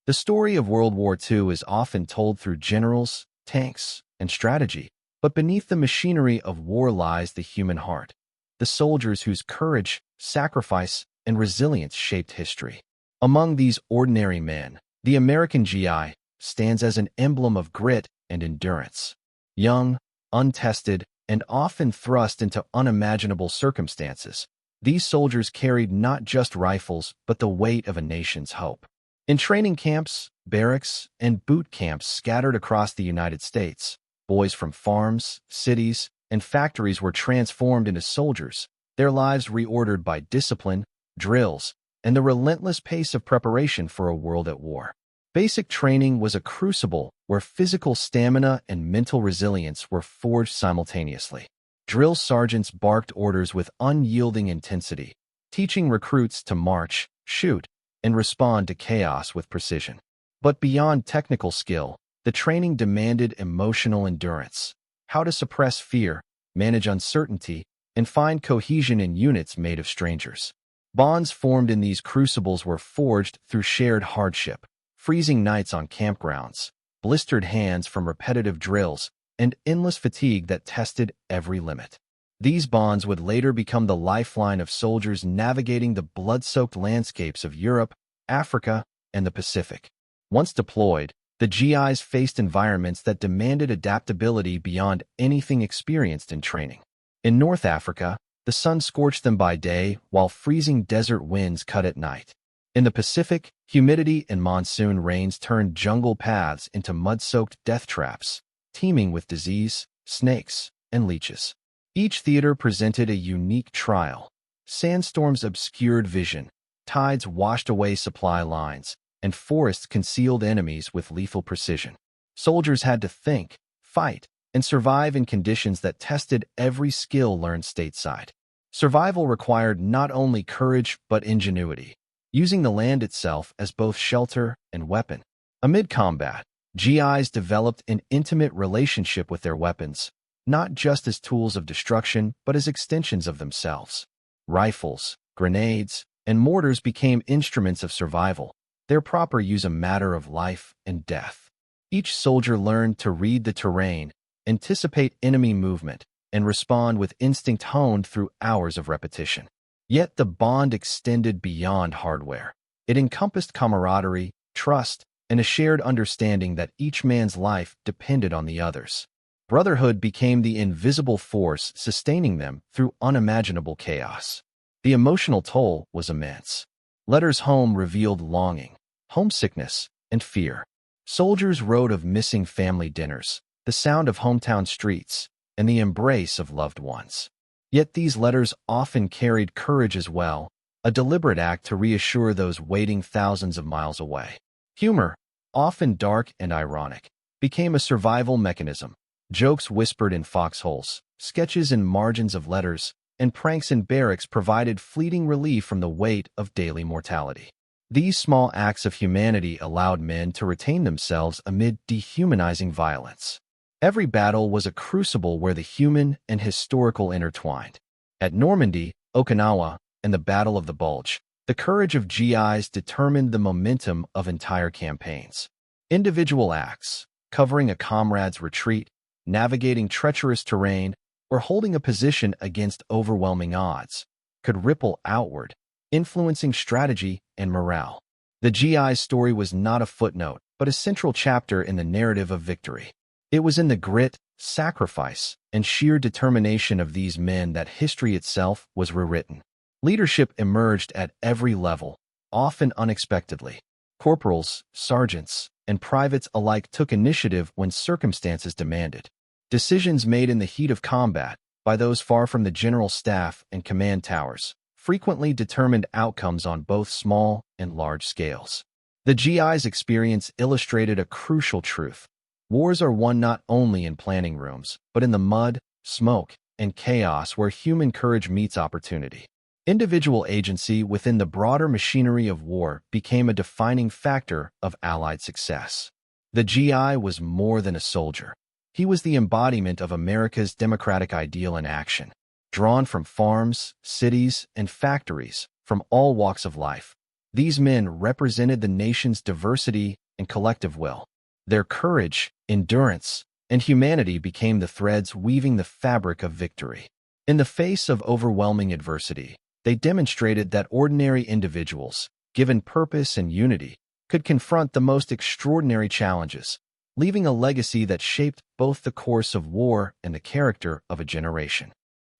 The story of World War II is often told through generals, tanks, and strategy, but beneath the machinery of war lies the human heart, the soldiers whose courage, sacrifice, and resilience shaped history. Among these ordinary men, the American GI stands as an emblem of grit and endurance. Young, untested, and often thrust into unimaginable circumstances, these soldiers carried not just rifles but the weight of a nation's hope. In training camps, barracks, and boot camps scattered across the United States, boys from farms, cities, and factories were transformed into soldiers, their lives reordered by discipline, drills, and the relentless pace of preparation for a world at war. Basic training was a crucible where physical stamina and mental resilience were forged simultaneously. Drill sergeants barked orders with unyielding intensity, teaching recruits to march, shoot, and respond to chaos with precision. But beyond technical skill, the training demanded emotional endurance, how to suppress fear, manage uncertainty, and find cohesion in units made of strangers. Bonds formed in these crucibles were forged through shared hardship, freezing nights on campgrounds, blistered hands from repetitive drills, and endless fatigue that tested every limit. These bonds would later become the lifeline of soldiers navigating the blood-soaked landscapes of Europe, Africa, and the Pacific. Once deployed, the GIs faced environments that demanded adaptability beyond anything experienced in training. In North Africa, the sun scorched them by day while freezing desert winds cut at night. In the Pacific, humidity and monsoon rains turned jungle paths into mud-soaked death traps, teeming with disease, snakes, and leeches. Each theater presented a unique trial. Sandstorms obscured vision, tides washed away supply lines, and forests concealed enemies with lethal precision. Soldiers had to think, fight, and survive in conditions that tested every skill learned stateside. Survival required not only courage but ingenuity, using the land itself as both shelter and weapon. Amid combat, GIs developed an intimate relationship with their weapons, not just as tools of destruction but as extensions of themselves. Rifles, grenades, and mortars became instruments of survival, their proper use a matter of life and death. Each soldier learned to read the terrain, anticipate enemy movement, and respond with instinct honed through hours of repetition. Yet the bond extended beyond hardware. It encompassed camaraderie, trust, and a shared understanding that each man's life depended on the other's. Brotherhood became the invisible force sustaining them through unimaginable chaos. The emotional toll was immense. Letters home revealed longing, homesickness, and fear. Soldiers wrote of missing family dinners, the sound of hometown streets, and the embrace of loved ones. Yet these letters often carried courage as well, a deliberate act to reassure those waiting thousands of miles away. Humor, often dark and ironic, became a survival mechanism. Jokes whispered in foxholes, sketches in margins of letters, and pranks in barracks provided fleeting relief from the weight of daily mortality. These small acts of humanity allowed men to retain themselves amid dehumanizing violence. Every battle was a crucible where the human and historical intertwined. At Normandy, Okinawa, and the Battle of the Bulge, the courage of GIs determined the momentum of entire campaigns. Individual acts, covering a comrade's retreat, navigating treacherous terrain, or holding a position against overwhelming odds, could ripple outward, influencing strategy and morale. The GI's story was not a footnote, but a central chapter in the narrative of victory. It was in the grit, sacrifice, and sheer determination of these men that history itself was rewritten. Leadership emerged at every level, often unexpectedly. Corporals, sergeants, and privates alike took initiative when circumstances demanded. Decisions made in the heat of combat, by those far from the general staff and command towers, frequently determined outcomes on both small and large scales. The GI's experience illustrated a crucial truth. Wars are won not only in planning rooms, but in the mud, smoke, and chaos where human courage meets opportunity. Individual agency within the broader machinery of war became a defining factor of Allied success. The GI was more than a soldier. He was the embodiment of America's democratic ideal in action. Drawn from farms, cities, and factories, from all walks of life, These men represented the nation's diversity and collective will. Their courage, endurance, and humanity became the threads weaving the fabric of victory. In the face of overwhelming adversity, they demonstrated that ordinary individuals, given purpose and unity, could confront the most extraordinary challenges, leaving a legacy that shaped both the course of war and the character of a generation.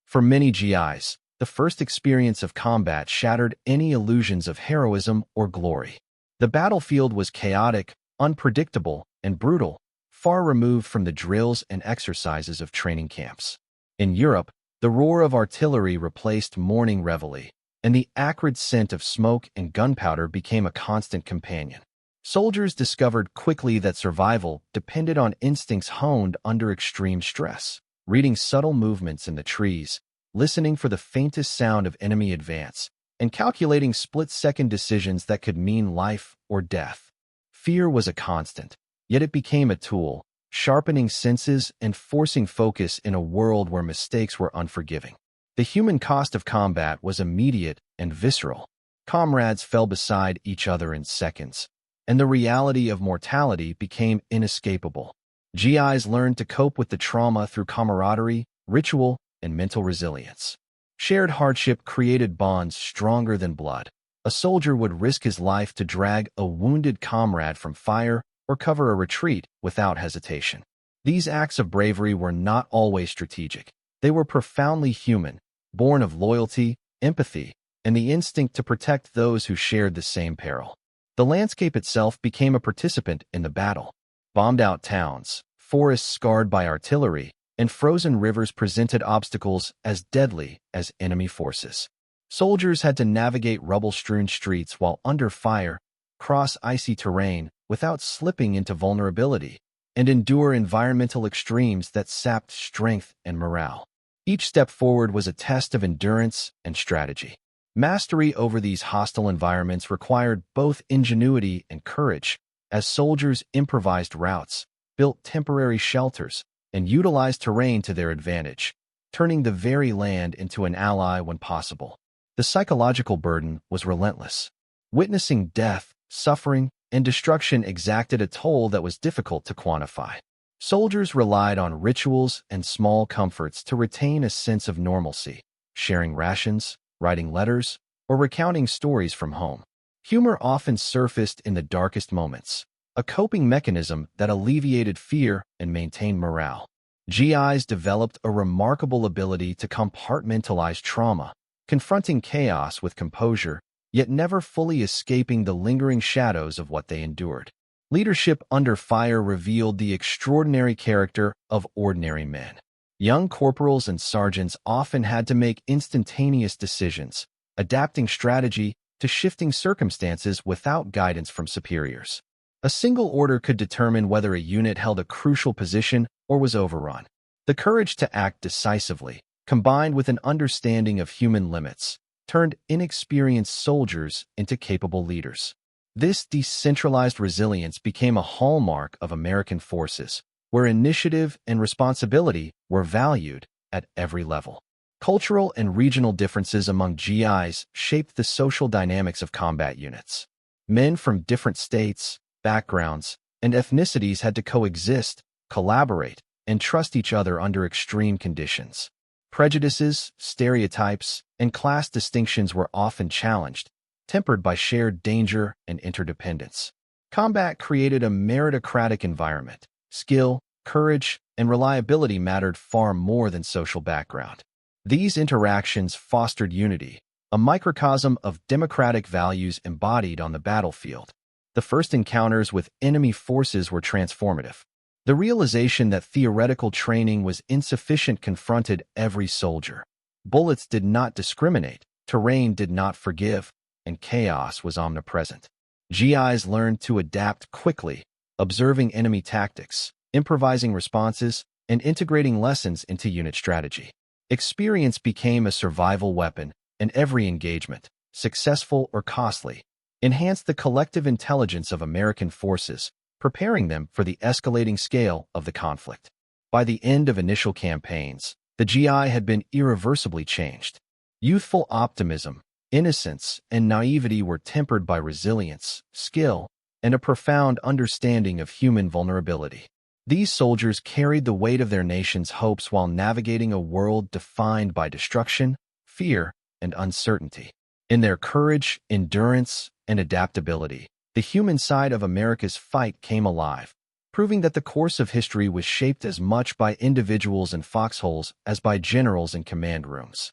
For many GIs, the first experience of combat shattered any illusions of heroism or glory. The battlefield was chaotic, unpredictable, and brutal, far removed from the drills and exercises of training camps. In Europe, the roar of artillery replaced morning reveille, and the acrid scent of smoke and gunpowder became a constant companion. Soldiers discovered quickly that survival depended on instincts honed under extreme stress, reading subtle movements in the trees, listening for the faintest sound of enemy advance, and calculating split-second decisions that could mean life or death. Fear was a constant, yet it became a tool, sharpening senses and forcing focus in a world where mistakes were unforgiving. The human cost of combat was immediate and visceral. Comrades fell beside each other in seconds, and the reality of mortality became inescapable. GIs learned to cope with the trauma through camaraderie, ritual, and mental resilience. Shared hardship created bonds stronger than blood. A soldier would risk his life to drag a wounded comrade from fire or cover a retreat without hesitation. These acts of bravery were not always strategic. They were profoundly human, born of loyalty, empathy, and the instinct to protect those who shared the same peril. The landscape itself became a participant in the battle. Bombed-out towns, forests scarred by artillery, and frozen rivers presented obstacles as deadly as enemy forces. Soldiers had to navigate rubble-strewn streets while under fire, cross icy terrain without slipping into vulnerability, and endure environmental extremes that sapped strength and morale. Each step forward was a test of endurance and strategy. Mastery over these hostile environments required both ingenuity and courage, as soldiers improvised routes, built temporary shelters, and utilized terrain to their advantage, turning the very land into an ally when possible. The psychological burden was relentless. Witnessing death, suffering, and destruction exacted a toll that was difficult to quantify. Soldiers relied on rituals and small comforts to retain a sense of normalcy, sharing rations, writing letters, or recounting stories from home. Humor often surfaced in the darkest moments, a coping mechanism that alleviated fear and maintained morale. GIs developed a remarkable ability to compartmentalize trauma, confronting chaos with composure, yet never fully escaping the lingering shadows of what they endured. Leadership under fire revealed the extraordinary character of ordinary men. Young corporals and sergeants often had to make instantaneous decisions, adapting strategy to shifting circumstances without guidance from superiors. A single order could determine whether a unit held a crucial position or was overrun. The courage to act decisively, combined with an understanding of human limits, turned inexperienced soldiers into capable leaders. This decentralized resilience became a hallmark of American forces, where initiative and responsibility were valued at every level. Cultural and regional differences among GIs shaped the social dynamics of combat units. Men from different states, backgrounds, and ethnicities had to coexist, collaborate, and trust each other under extreme conditions. Prejudices, stereotypes, and class distinctions were often challenged, tempered by shared danger and interdependence. Combat created a meritocratic environment. Skill, courage, and reliability mattered far more than social background. These interactions fostered unity, a microcosm of democratic values embodied on the battlefield. The first encounters with enemy forces were transformative. The realization that theoretical training was insufficient confronted every soldier. Bullets did not discriminate, terrain did not forgive, and chaos was omnipresent. GIs learned to adapt quickly, observing enemy tactics, improvising responses, and integrating lessons into unit strategy. Experience became a survival weapon, and every engagement, successful or costly, enhanced the collective intelligence of American forces, preparing them for the escalating scale of the conflict. By the end of initial campaigns, the GI had been irreversibly changed. Youthful optimism, innocence and naivety were tempered by resilience, skill, and a profound understanding of human vulnerability. These soldiers carried the weight of their nation's hopes while navigating a world defined by destruction, fear, and uncertainty. In their courage, endurance, and adaptability, the human side of America's fight came alive, proving that the course of history was shaped as much by individuals in foxholes as by generals in command rooms.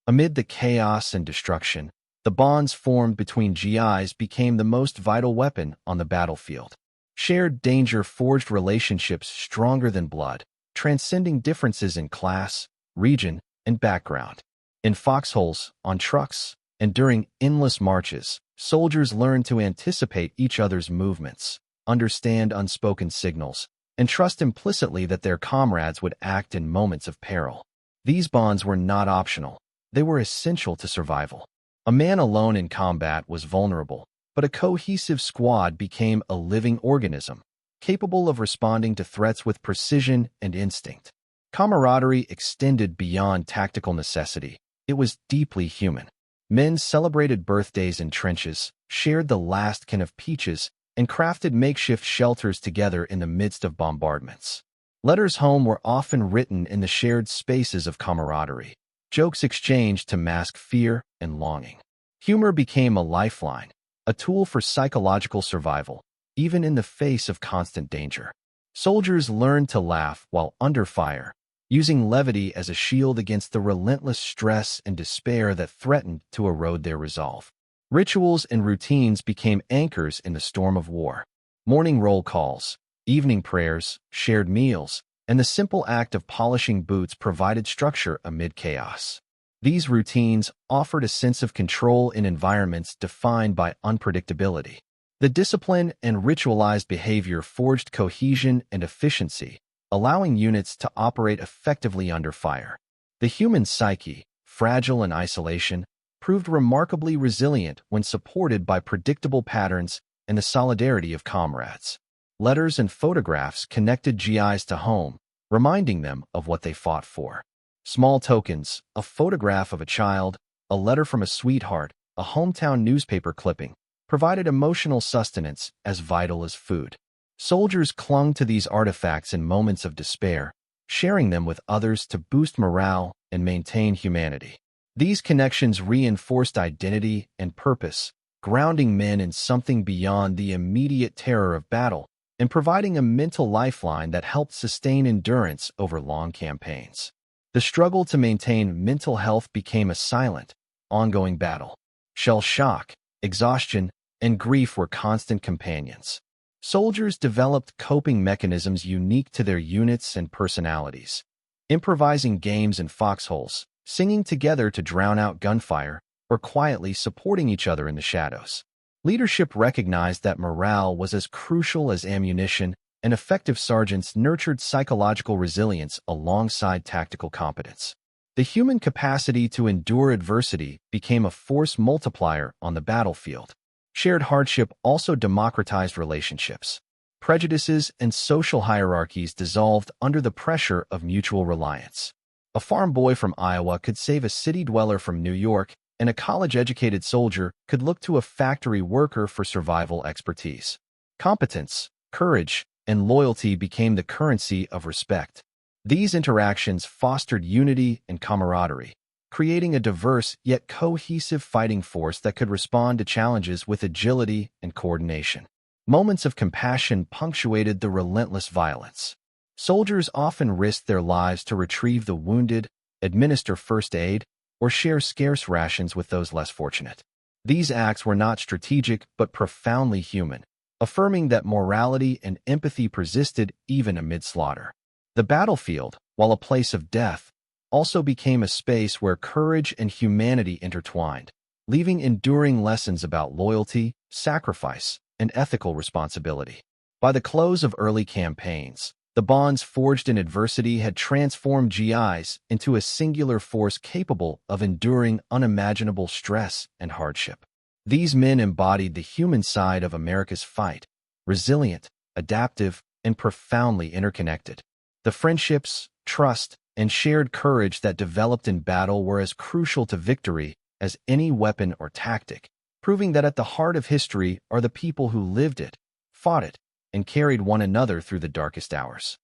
Amid the chaos and destruction, the bonds formed between GIs became the most vital weapon on the battlefield. Shared danger forged relationships stronger than blood, transcending differences in class, region, and background. In foxholes, on trucks, and during endless marches, soldiers learned to anticipate each other's movements, understand unspoken signals, and trust implicitly that their comrades would act in moments of peril. These bonds were not optional. They were essential to survival. A man alone in combat was vulnerable, but a cohesive squad became a living organism, capable of responding to threats with precision and instinct. Camaraderie extended beyond tactical necessity. It was deeply human. Men celebrated birthdays in trenches, shared the last can of peaches, and crafted makeshift shelters together in the midst of bombardments. Letters home were often written in the shared spaces of camaraderie, jokes exchanged to mask fear and longing. Humor became a lifeline, a tool for psychological survival, even in the face of constant danger. Soldiers learned to laugh while under fire, using levity as a shield against the relentless stress and despair that threatened to erode their resolve. Rituals and routines became anchors in the storm of war. Morning roll calls, evening prayers, shared meals, and the simple act of polishing boots provided structure amid chaos. These routines offered a sense of control in environments defined by unpredictability. The discipline and ritualized behavior forged cohesion and efficiency, allowing units to operate effectively under fire. The human psyche, fragile in isolation, proved remarkably resilient when supported by predictable patterns and the solidarity of comrades. Letters and photographs connected GIs to home, reminding them of what they fought for. Small tokens, a photograph of a child, a letter from a sweetheart, a hometown newspaper clipping, provided emotional sustenance as vital as food. Soldiers clung to these artifacts in moments of despair, sharing them with others to boost morale and maintain humanity. These connections reinforced identity and purpose, grounding men in something beyond the immediate terror of battle and providing a mental lifeline that helped sustain endurance over long campaigns. The struggle to maintain mental health became a silent, ongoing battle. Shell shock, exhaustion, and grief were constant companions. Soldiers developed coping mechanisms unique to their units and personalities, improvising games in foxholes, singing together to drown out gunfire, or quietly supporting each other in the shadows. Leadership recognized that morale was as crucial as ammunition, and effective sergeants nurtured psychological resilience alongside tactical competence. The human capacity to endure adversity became a force multiplier on the battlefield. Shared hardship also democratized relationships. Prejudices and social hierarchies dissolved under the pressure of mutual reliance. A farm boy from Iowa could save a city dweller from New York, and a college-educated soldier could look to a factory worker for survival expertise. Competence, courage, and loyalty became the currency of respect. These interactions fostered unity and camaraderie, creating a diverse yet cohesive fighting force that could respond to challenges with agility and coordination. Moments of compassion punctuated the relentless violence. Soldiers often risked their lives to retrieve the wounded, administer first aid, or share scarce rations with those less fortunate. These acts were not strategic but profoundly human, affirming that morality and empathy persisted even amid slaughter. The battlefield, while a place of death, also became a space where courage and humanity intertwined, leaving enduring lessons about loyalty, sacrifice, and ethical responsibility. By the close of early campaigns, the bonds forged in adversity had transformed GIs into a singular force capable of enduring unimaginable stress and hardship. These men embodied the human side of America's fight, resilient, adaptive, and profoundly interconnected. The friendships, trust, and shared courage that developed in battle were as crucial to victory as any weapon or tactic, proving that at the heart of history are the people who lived it, fought it, and carried one another through the darkest hours.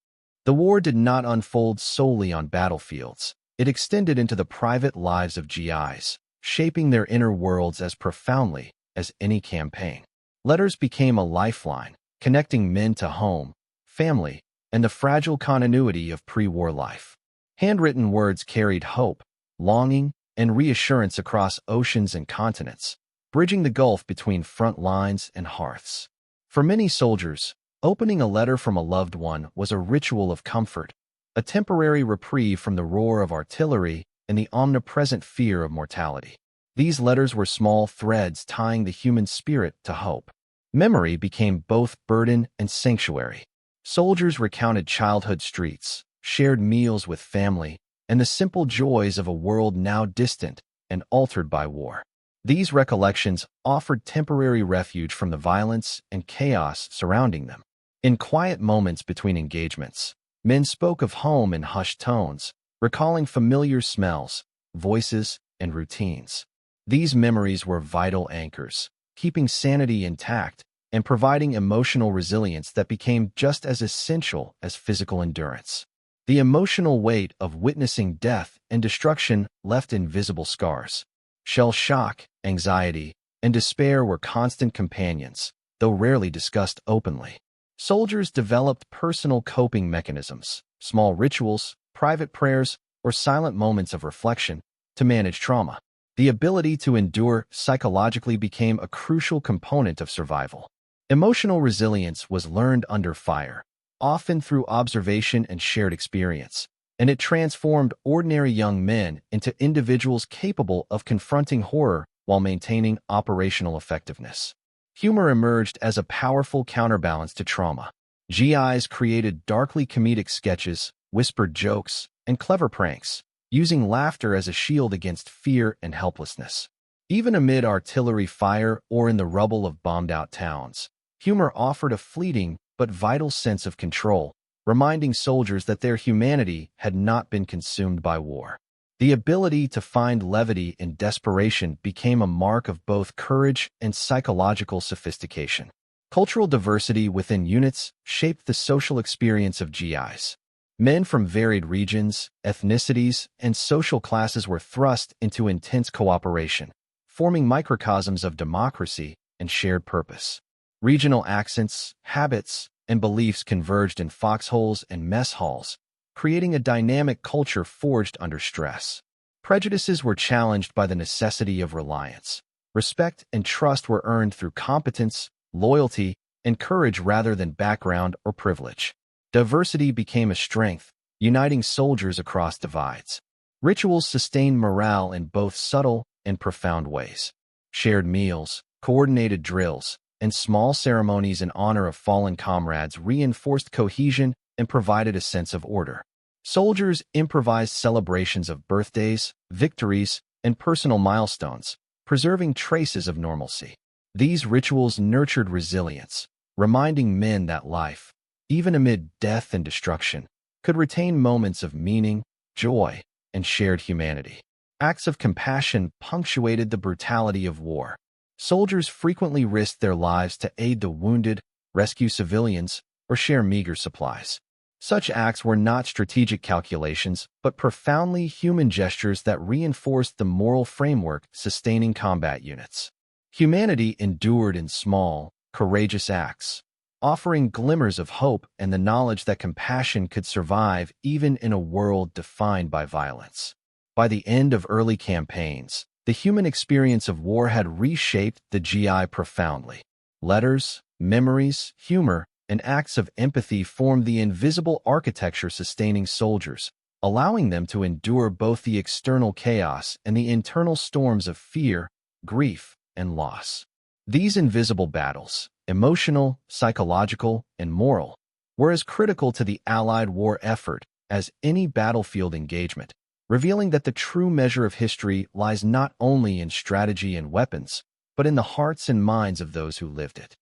The war did not unfold solely on battlefields. It extended into the private lives of GIs, shaping their inner worlds as profoundly as any campaign. Letters became a lifeline, connecting men to home, family, and the fragile continuity of pre-war life. Handwritten words carried hope, longing, and reassurance across oceans and continents, bridging the gulf between front lines and hearths. For many soldiers, opening a letter from a loved one was a ritual of comfort, a temporary reprieve from the roar of artillery and the omnipresent fear of mortality. These letters were small threads tying the human spirit to hope. Memory became both burden and sanctuary. Soldiers recounted childhood streets, shared meals with family, and the simple joys of a world now distant and altered by war. These recollections offered temporary refuge from the violence and chaos surrounding them. In quiet moments between engagements, men spoke of home in hushed tones, recalling familiar smells, voices, and routines. These memories were vital anchors, keeping sanity intact and providing emotional resilience that became just as essential as physical endurance. The emotional weight of witnessing death and destruction left invisible scars. Shell shock, anxiety, and despair were constant companions, though rarely discussed openly. Soldiers developed personal coping mechanisms, small rituals, private prayers, or silent moments of reflection to manage trauma. The ability to endure psychologically became a crucial component of survival. Emotional resilience was learned under fire, often through observation and shared experience, and it transformed ordinary young men into individuals capable of confronting horror while maintaining operational effectiveness. Humor emerged as a powerful counterbalance to trauma. GIs created darkly comedic sketches, whispered jokes, and clever pranks, using laughter as a shield against fear and helplessness. Even amid artillery fire or in the rubble of bombed-out towns, humor offered a fleeting but vital sense of control, reminding soldiers that their humanity had not been consumed by war. The ability to find levity in desperation became a mark of both courage and psychological sophistication. Cultural diversity within units shaped the social experience of GIs. Men from varied regions, ethnicities, and social classes were thrust into intense cooperation, forming microcosms of democracy and shared purpose. Regional accents, habits, and beliefs converged in foxholes and mess halls, creating a dynamic culture forged under stress. Prejudices were challenged by the necessity of reliance. Respect and trust were earned through competence, loyalty, and courage rather than background or privilege. Diversity became a strength, uniting soldiers across divides. Rituals sustained morale in both subtle and profound ways. Shared meals, coordinated drills, and small ceremonies in honor of fallen comrades reinforced cohesion and provided a sense of order. Soldiers improvised celebrations of birthdays, victories, and personal milestones, preserving traces of normalcy. These rituals nurtured resilience, reminding men that life, even amid death and destruction, could retain moments of meaning, joy, and shared humanity. Acts of compassion punctuated the brutality of war. Soldiers frequently risked their lives to aid the wounded, rescue civilians, or share meager supplies. Such acts were not strategic calculations, but profoundly human gestures that reinforced the moral framework sustaining combat units. Humanity endured in small, courageous acts, offering glimmers of hope and the knowledge that compassion could survive even in a world defined by violence. By the end of early campaigns, the human experience of war had reshaped the GI profoundly. Letters, memories, humor, and acts of empathy formed the invisible architecture sustaining soldiers, allowing them to endure both the external chaos and the internal storms of fear, grief, and loss. These invisible battles, emotional, psychological, and moral, were as critical to the Allied war effort as any battlefield engagement, revealing that the true measure of history lies not only in strategy and weapons, but in the hearts and minds of those who lived it.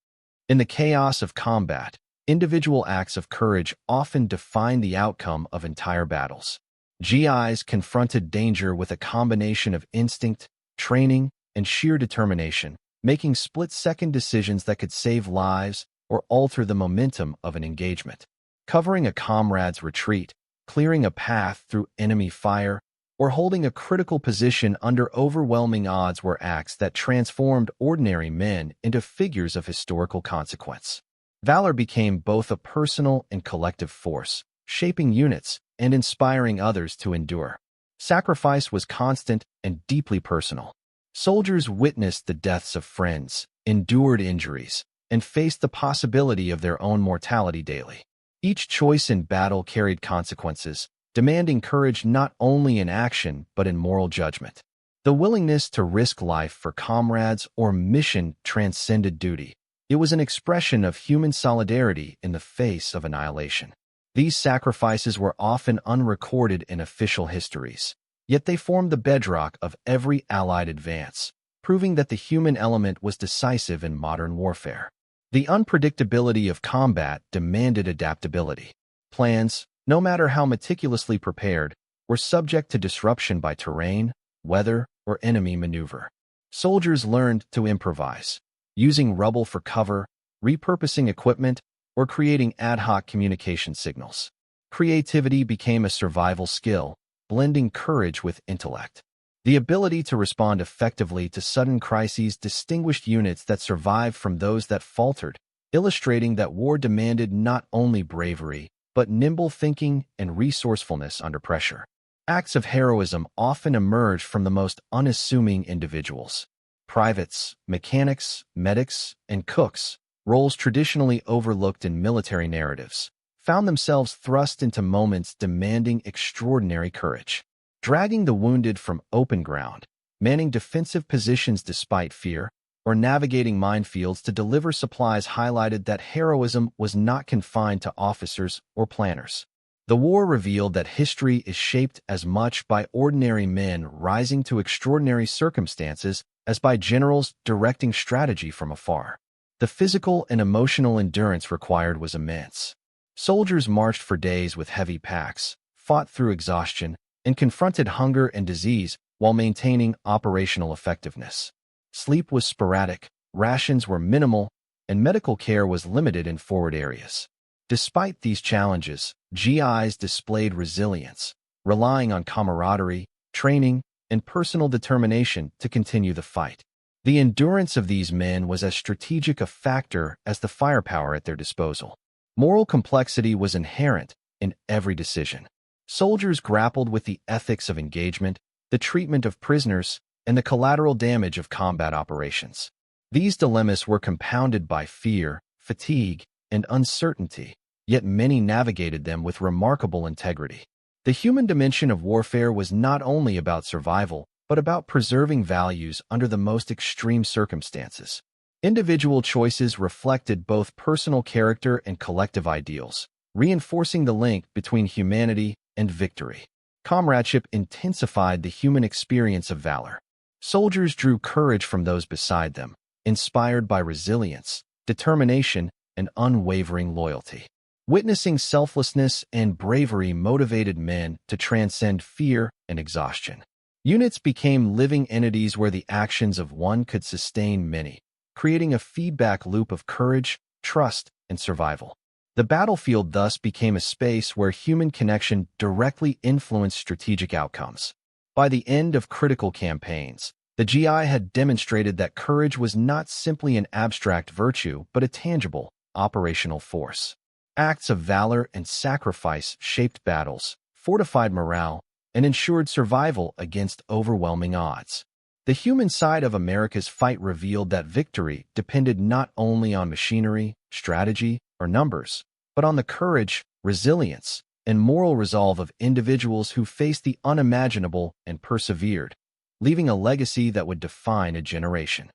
In the chaos of combat, individual acts of courage often define the outcome of entire battles. GIs confronted danger with a combination of instinct, training, and sheer determination, making split-second decisions that could save lives or alter the momentum of an engagement. Covering a comrade's retreat, clearing a path through enemy fire, or holding a critical position under overwhelming odds were acts that transformed ordinary men into figures of historical consequence. Valor became both a personal and collective force, shaping units and inspiring others to endure. Sacrifice was constant and deeply personal. Soldiers witnessed the deaths of friends, endured injuries, and faced the possibility of their own mortality daily. Each choice in battle carried consequences, demanding courage not only in action but in moral judgment. The willingness to risk life for comrades or mission transcended duty. It was an expression of human solidarity in the face of annihilation. These sacrifices were often unrecorded in official histories, yet they formed the bedrock of every Allied advance, proving that the human element was decisive in modern warfare. The unpredictability of combat demanded adaptability. Plans, no matter how meticulously prepared, were subject to disruption by terrain, weather, or enemy maneuver. Soldiers learned to improvise, using rubble for cover, repurposing equipment, or creating ad hoc communication signals. Creativity became a survival skill, blending courage with intellect. The ability to respond effectively to sudden crises distinguished units that survived from those that faltered, illustrating that war demanded not only bravery, but nimble thinking and resourcefulness under pressure. Acts of heroism often emerged from the most unassuming individuals. Privates, mechanics, medics, and cooks, roles traditionally overlooked in military narratives, found themselves thrust into moments demanding extraordinary courage. Dragging the wounded from open ground, manning defensive positions despite fear, or navigating minefields to deliver supplies highlighted that heroism was not confined to officers or planners. The war revealed that history is shaped as much by ordinary men rising to extraordinary circumstances as by generals directing strategy from afar. The physical and emotional endurance required was immense. Soldiers marched for days with heavy packs, fought through exhaustion, and confronted hunger and disease while maintaining operational effectiveness. Sleep was sporadic, rations were minimal, and medical care was limited in forward areas. Despite these challenges, GIs displayed resilience, relying on camaraderie, training, and personal determination to continue the fight. The endurance of these men was as strategic a factor as the firepower at their disposal. Moral complexity was inherent in every decision. Soldiers grappled with the ethics of engagement, the treatment of prisoners, and the collateral damage of combat operations. These dilemmas were compounded by fear, fatigue, and uncertainty, yet many navigated them with remarkable integrity. The human dimension of warfare was not only about survival, but about preserving values under the most extreme circumstances. Individual choices reflected both personal character and collective ideals, reinforcing the link between humanity and victory. Comradeship intensified the human experience of valor. Soldiers drew courage from those beside them, inspired by resilience, determination, and unwavering loyalty. Witnessing selflessness and bravery motivated men to transcend fear and exhaustion. Units became living entities where the actions of one could sustain many, creating a feedback loop of courage, trust, and survival. The battlefield thus became a space where human connection directly influenced strategic outcomes. By the end of critical campaigns, the GI had demonstrated that courage was not simply an abstract virtue but a tangible, operational force. Acts of valor and sacrifice shaped battles, fortified morale, and ensured survival against overwhelming odds. The human side of America's fight revealed that victory depended not only on machinery, strategy, or numbers, but on the courage, resilience, and moral resolve of individuals who faced the unimaginable and persevered, leaving a legacy that would define a generation.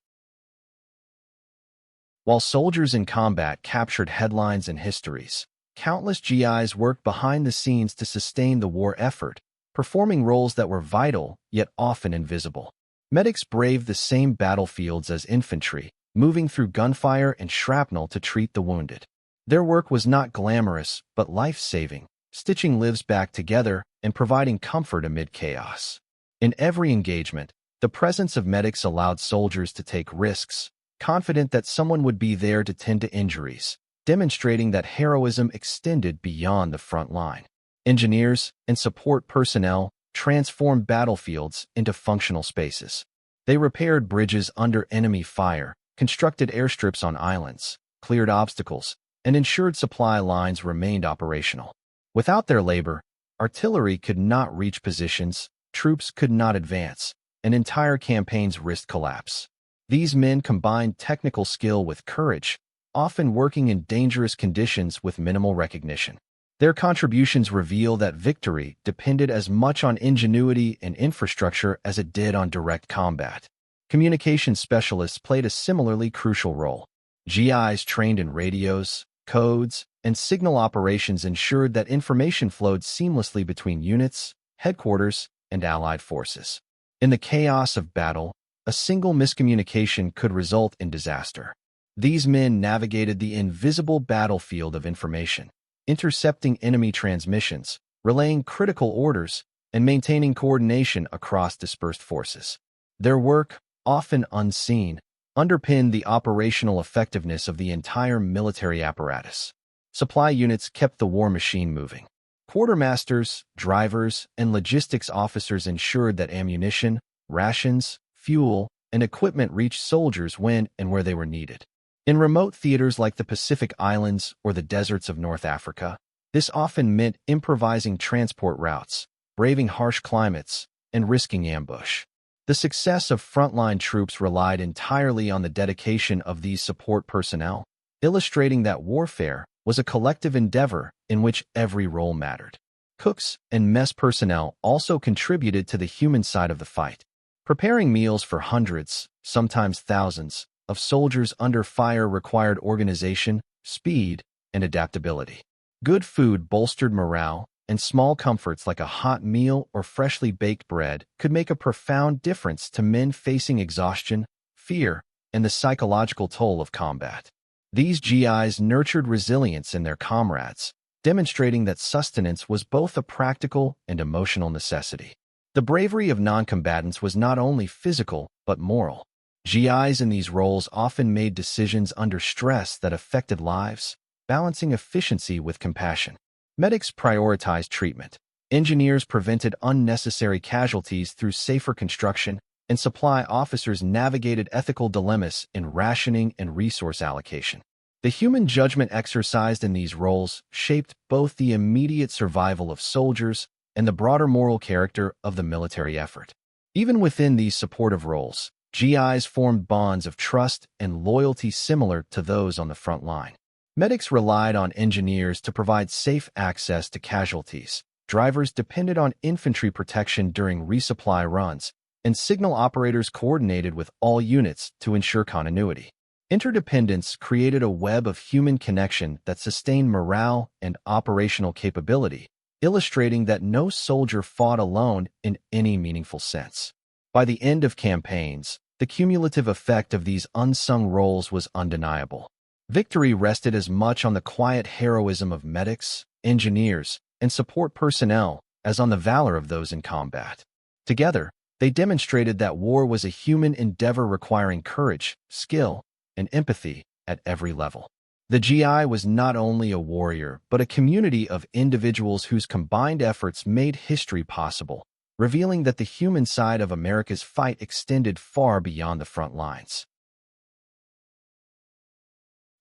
While soldiers in combat captured headlines and histories, countless GIs worked behind the scenes to sustain the war effort, performing roles that were vital yet often invisible. Medics braved the same battlefields as infantry, moving through gunfire and shrapnel to treat the wounded. Their work was not glamorous, but life-saving, stitching lives back together and providing comfort amid chaos. In every engagement, The presence of medics allowed soldiers to take risks, confident that someone would be there to tend to injuries, demonstrating that heroism extended beyond the front line. Engineers and support personnel transformed battlefields into functional spaces. They repaired bridges under enemy fire, constructed airstrips on islands, cleared obstacles, and ensured supply lines remained operational. Without their labor, artillery could not reach positions, troops could not advance, and entire campaigns risked collapse. These men combined technical skill with courage, often working in dangerous conditions with minimal recognition. Their contributions reveal that victory depended as much on ingenuity and infrastructure as it did on direct combat. Communication specialists played a similarly crucial role. GIs trained in radios, codes, and signal operations ensured that information flowed seamlessly between units, headquarters, and allied forces. In the chaos of battle, a single miscommunication could result in disaster. These men navigated the invisible battlefield of information, intercepting enemy transmissions, relaying critical orders, and maintaining coordination across dispersed forces. Their work, often unseen, underpinned the operational effectiveness of the entire military apparatus. Supply units kept the war machine moving. Quartermasters, drivers, and logistics officers ensured that ammunition, rations, fuel, and equipment reached soldiers when and where they were needed. In remote theaters like the Pacific Islands or the deserts of North Africa, this often meant improvising transport routes, braving harsh climates, and risking ambush. The success of frontline troops relied entirely on the dedication of these support personnel, illustrating that warfare was a collective endeavor in which every role mattered. Cooks and mess personnel also contributed to the human side of the fight, preparing meals for hundreds, sometimes thousands, of soldiers under fire required organization, speed, and adaptability. Good food bolstered morale, and small comforts like a hot meal or freshly baked bread could make a profound difference to men facing exhaustion, fear, and the psychological toll of combat. These GIs nurtured resilience in their comrades, demonstrating that sustenance was both a practical and emotional necessity. The bravery of non-combatants was not only physical but moral. GIs in these roles often made decisions under stress that affected lives, balancing efficiency with compassion. Medics prioritized treatment. Engineers prevented unnecessary casualties through safer construction, and supply officers navigated ethical dilemmas in rationing and resource allocation. The human judgment exercised in these roles shaped both the immediate survival of soldiers and the broader moral character of the military effort. Even within these supportive roles, GIs formed bonds of trust and loyalty similar to those on the front line. Medics relied on engineers to provide safe access to casualties. Drivers depended on infantry protection during resupply runs, and signal operators coordinated with all units to ensure continuity. Interdependence created a web of human connection that sustained morale and operational capability, illustrating that no soldier fought alone in any meaningful sense. By the end of campaigns, the cumulative effect of these unsung roles was undeniable. Victory rested as much on the quiet heroism of medics, engineers, and support personnel as on the valor of those in combat. Together, they demonstrated that war was a human endeavor requiring courage, skill, and empathy at every level. The GI was not only a warrior, but a community of individuals whose combined efforts made history possible, revealing that the human side of America's fight extended far beyond the front lines.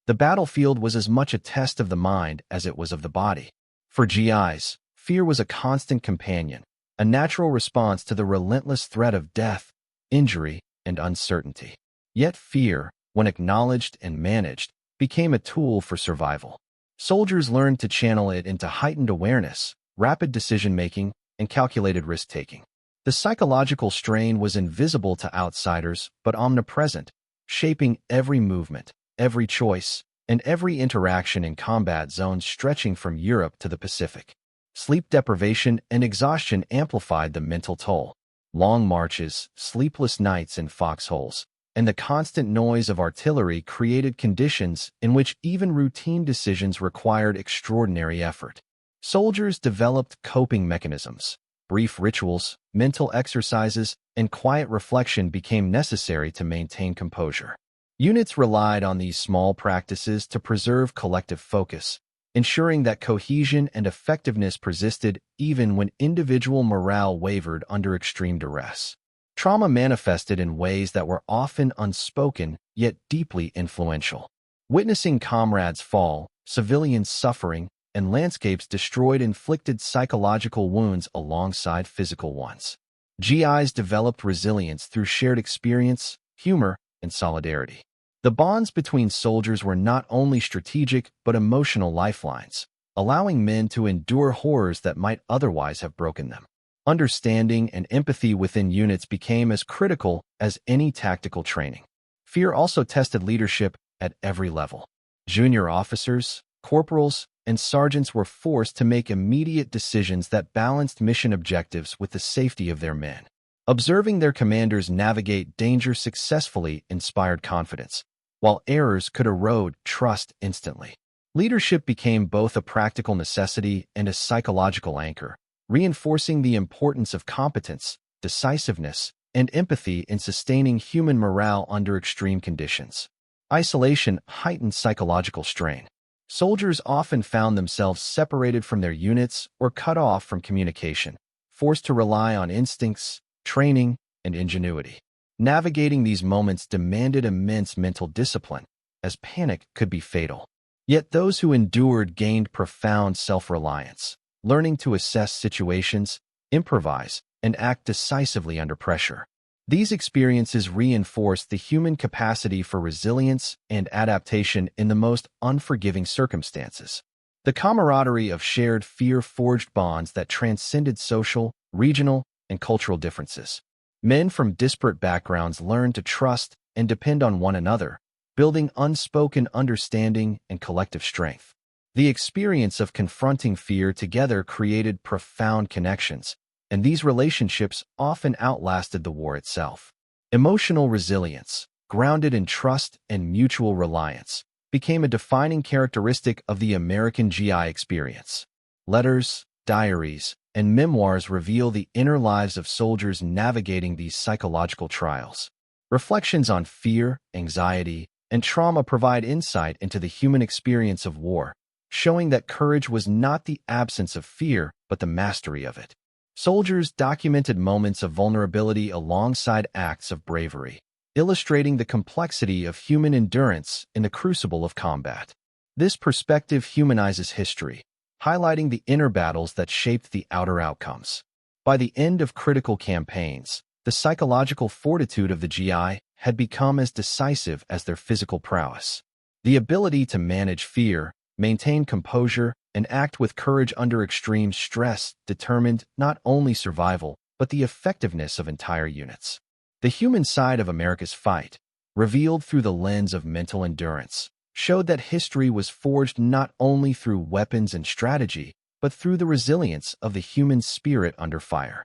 The battlefield was as much a test of the mind as it was of the body. For GIs, fear was a constant companion, a natural response to the relentless threat of death, injury, and uncertainty. Yet fear, when acknowledged and managed, became a tool for survival. Soldiers learned to channel it into heightened awareness, rapid decision-making, and calculated risk-taking. The psychological strain was invisible to outsiders but omnipresent, shaping every movement, every choice, and every interaction in combat zones stretching from Europe to the Pacific. Sleep deprivation and exhaustion amplified the mental toll. Long marches, sleepless nights in foxholes, and the constant noise of artillery created conditions in which even routine decisions required extraordinary effort. Soldiers developed coping mechanisms, brief rituals, mental exercises, and quiet reflection became necessary to maintain composure. Units relied on these small practices to preserve collective focus, ensuring that cohesion and effectiveness persisted even when individual morale wavered under extreme duress. Trauma manifested in ways that were often unspoken yet deeply influential. Witnessing comrades fall, civilians suffering, and landscapes destroyed inflicted psychological wounds alongside physical ones. GIs developed resilience through shared experience, humor, and solidarity. The bonds between soldiers were not only strategic but emotional lifelines, allowing men to endure horrors that might otherwise have broken them. Understanding and empathy within units became as critical as any tactical training. Fear also tested leadership at every level. Junior officers, corporals, and sergeants were forced to make immediate decisions that balanced mission objectives with the safety of their men. Observing their commanders navigate danger successfully inspired confidence, while errors could erode trust instantly. Leadership became both a practical necessity and a psychological anchor, reinforcing the importance of competence, decisiveness, and empathy in sustaining human morale under extreme conditions. Isolation heightened psychological strain. Soldiers often found themselves separated from their units or cut off from communication, forced to rely on instincts, training, and ingenuity. Navigating these moments demanded immense mental discipline, as panic could be fatal. Yet those who endured gained profound self-reliance, learning to assess situations, improvise, and act decisively under pressure. These experiences reinforced the human capacity for resilience and adaptation in the most unforgiving circumstances. The camaraderie of shared fear forged bonds that transcended social, regional, and cultural differences. Men from disparate backgrounds learned to trust and depend on one another, building unspoken understanding and collective strength. The experience of confronting fear together created profound connections, and these relationships often outlasted the war itself. Emotional resilience, grounded in trust and mutual reliance, became a defining characteristic of the American GI experience. Letters, diaries, and memoirs reveal the inner lives of soldiers navigating these psychological trials. Reflections on fear, anxiety, and trauma provide insight into the human experience of war, showing that courage was not the absence of fear, but the mastery of it. Soldiers documented moments of vulnerability alongside acts of bravery, illustrating the complexity of human endurance in the crucible of combat. This perspective humanizes history, highlighting the inner battles that shaped the outer outcomes. By the end of critical campaigns, the psychological fortitude of the GI had become as decisive as their physical prowess. The ability to manage fear, maintain composure, and act with courage under extreme stress determined not only survival, but the effectiveness of entire units. The human side of America's fight, revealed through the lens of mental endurance, showed that history was forged not only through weapons and strategy, but through the resilience of the human spirit under fire.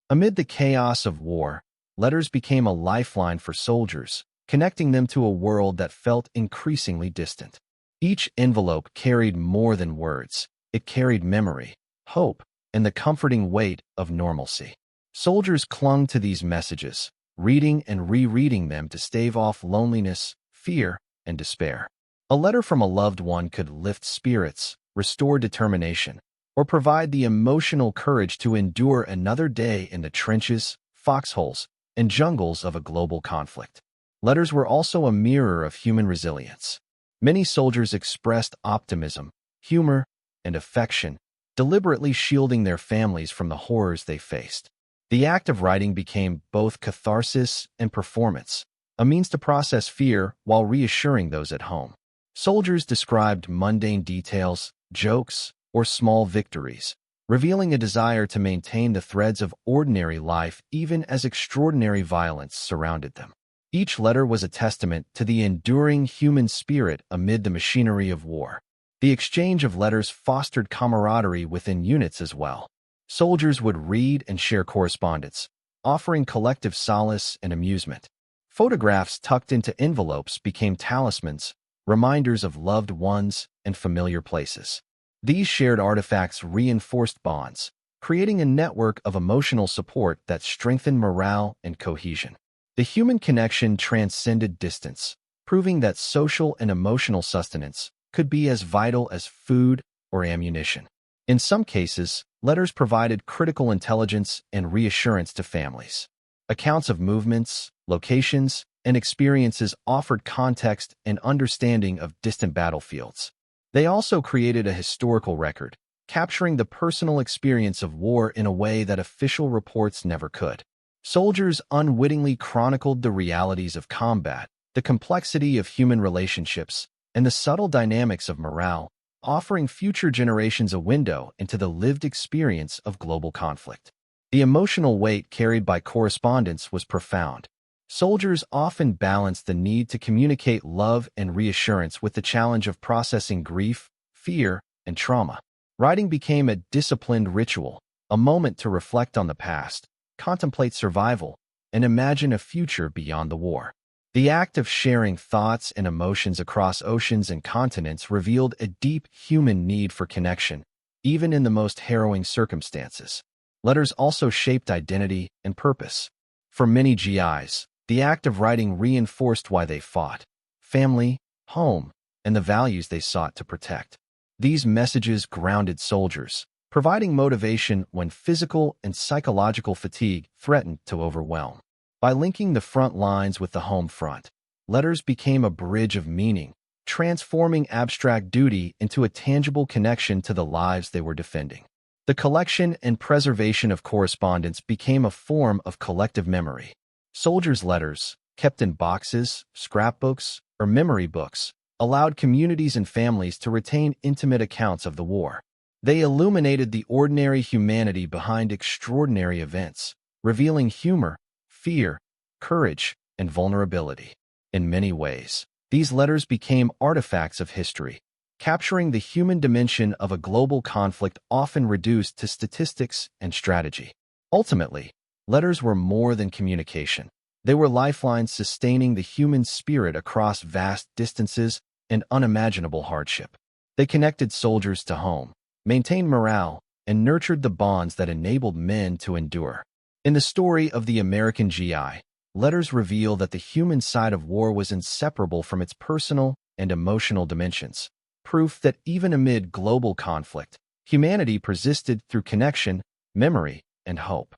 Amid the chaos of war, letters became a lifeline for soldiers, connecting them to a world that felt increasingly distant. Each envelope carried more than words. It carried memory, hope, and the comforting weight of normalcy. Soldiers clung to these messages, reading and rereading them to stave off loneliness, fear, and despair. A letter from a loved one could lift spirits, restore determination, or provide the emotional courage to endure another day in the trenches, foxholes, and jungles of a global conflict. Letters were also a mirror of human resilience. Many soldiers expressed optimism, humor, and affection, deliberately shielding their families from the horrors they faced. The act of writing became both catharsis and performance, a means to process fear while reassuring those at home. Soldiers described mundane details, jokes, or small victories, revealing a desire to maintain the threads of ordinary life even as extraordinary violence surrounded them. Each letter was a testament to the enduring human spirit amid the machinery of war. The exchange of letters fostered camaraderie within units as well. Soldiers would read and share correspondence, offering collective solace and amusement. Photographs tucked into envelopes became talismans, reminders of loved ones and familiar places. These shared artifacts reinforced bonds, creating a network of emotional support that strengthened morale and cohesion. The human connection transcended distance, proving that social and emotional sustenance could be as vital as food or ammunition. In some cases, letters provided critical intelligence and reassurance to families. Accounts of movements, locations, and experiences offered context and understanding of distant battlefields. They also created a historical record, capturing the personal experience of war in a way that official reports never could. Soldiers unwittingly chronicled the realities of combat, the complexity of human relationships, and the subtle dynamics of morale, offering future generations a window into the lived experience of global conflict. The emotional weight carried by correspondence was profound. Soldiers often balanced the need to communicate love and reassurance with the challenge of processing grief, fear, and trauma. Writing became a disciplined ritual, a moment to reflect on the past, contemplate survival, and imagine a future beyond the war. The act of sharing thoughts and emotions across oceans and continents revealed a deep human need for connection, even in the most harrowing circumstances. Letters also shaped identity and purpose. For many GIs, the act of writing reinforced why they fought: family, home, and the values they sought to protect. These messages grounded soldiers, providing motivation when physical and psychological fatigue threatened to overwhelm. By linking the front lines with the home front, letters became a bridge of meaning, transforming abstract duty into a tangible connection to the lives they were defending. The collection and preservation of correspondence became a form of collective memory. Soldiers' letters, kept in boxes, scrapbooks, or memory books, allowed communities and families to retain intimate accounts of the war. They illuminated the ordinary humanity behind extraordinary events, revealing humor, fear, courage, and vulnerability. In many ways, these letters became artifacts of history, capturing the human dimension of a global conflict often reduced to statistics and strategy. Ultimately, letters were more than communication. They were lifelines sustaining the human spirit across vast distances and unimaginable hardship. They connected soldiers to home, maintained morale, and nurtured the bonds that enabled men to endure. In the story of the American GI, letters reveal that the human side of war was inseparable from its personal and emotional dimensions, proof that even amid global conflict, humanity persisted through connection, memory, and hope.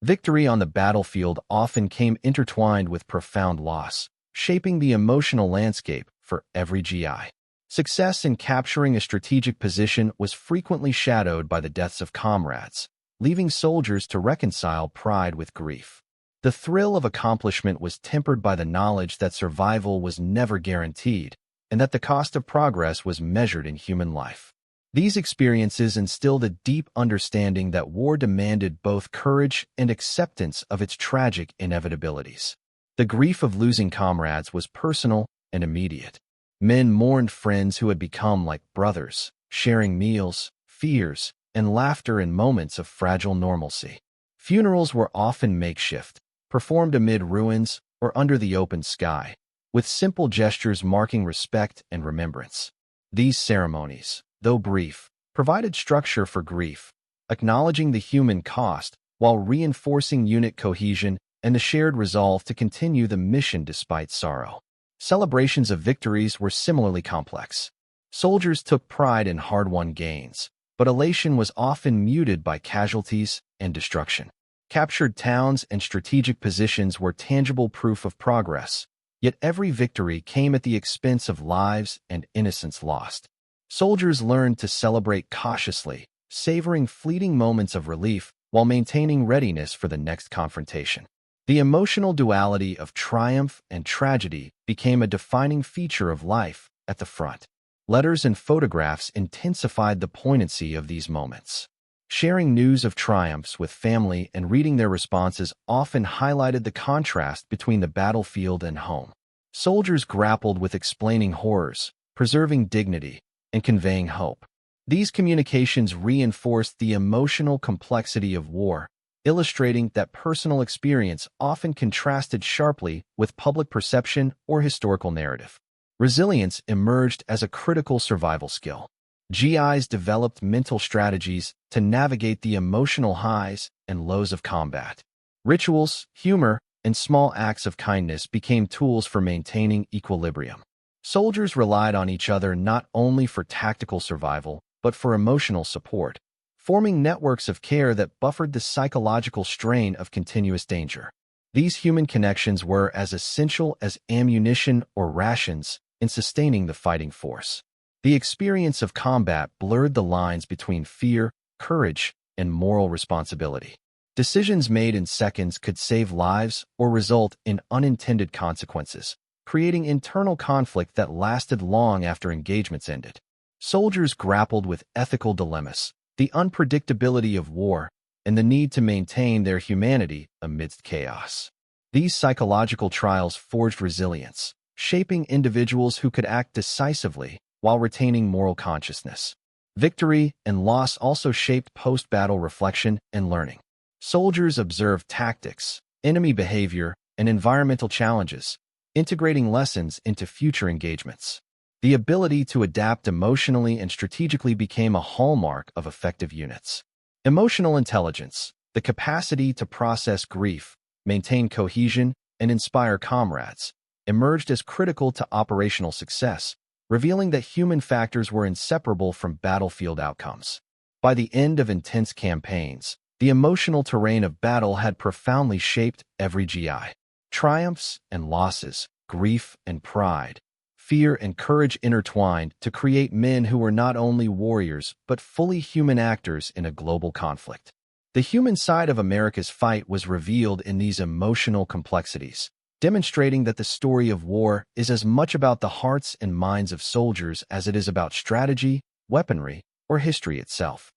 Victory on the battlefield often came intertwined with profound loss, shaping the emotional landscape for every GI. Success in capturing a strategic position was frequently shadowed by the deaths of comrades, leaving soldiers to reconcile pride with grief. The thrill of accomplishment was tempered by the knowledge that survival was never guaranteed, and that the cost of progress was measured in human life. These experiences instilled a deep understanding that war demanded both courage and acceptance of its tragic inevitabilities. The grief of losing comrades was personal and immediate. Men mourned friends who had become like brothers, sharing meals, fears, and laughter in moments of fragile normalcy. Funerals were often makeshift, performed amid ruins or under the open sky, with simple gestures marking respect and remembrance. These ceremonies, though brief, provided structure for grief, acknowledging the human cost while reinforcing unit cohesion and the shared resolve to continue the mission despite sorrow. Celebrations of victories were similarly complex. Soldiers took pride in hard-won gains, but elation was often muted by casualties and destruction. Captured towns and strategic positions were tangible proof of progress, yet every victory came at the expense of lives and innocence lost. Soldiers learned to celebrate cautiously, savoring fleeting moments of relief while maintaining readiness for the next confrontation. The emotional duality of triumph and tragedy became a defining feature of life at the front. Letters and photographs intensified the poignancy of these moments. Sharing news of triumphs with family and reading their responses often highlighted the contrast between the battlefield and home. Soldiers grappled with explaining horrors, preserving dignity, and conveying hope. These communications reinforced the emotional complexity of war, illustrating that personal experience often contrasted sharply with public perception or historical narrative. Resilience emerged as a critical survival skill. GIs developed mental strategies to navigate the emotional highs and lows of combat. Rituals, humor, and small acts of kindness became tools for maintaining equilibrium. Soldiers relied on each other not only for tactical survival, but for emotional support, forming networks of care that buffered the psychological strain of continuous danger. These human connections were as essential as ammunition or rations in sustaining the fighting force. The experience of combat blurred the lines between fear, courage, and moral responsibility. Decisions made in seconds could save lives or result in unintended consequences, creating internal conflict that lasted long after engagements ended. Soldiers grappled with ethical dilemmas, the unpredictability of war, and the need to maintain their humanity amidst chaos. These psychological trials forged resilience, shaping individuals who could act decisively while retaining moral consciousness. Victory and loss also shaped post-battle reflection and learning. Soldiers observed tactics, enemy behavior, and environmental challenges, integrating lessons into future engagements. The ability to adapt emotionally and strategically became a hallmark of effective units. Emotional intelligence, the capacity to process grief, maintain cohesion, and inspire comrades, emerged as critical to operational success, revealing that human factors were inseparable from battlefield outcomes. By the end of intense campaigns, the emotional terrain of battle had profoundly shaped every GI. Triumphs and losses, grief and pride, fear and courage intertwined to create men who were not only warriors but fully human actors in a global conflict. The human side of America's fight was revealed in these emotional complexities, demonstrating that the story of war is as much about the hearts and minds of soldiers as it is about strategy, weaponry, or history itself.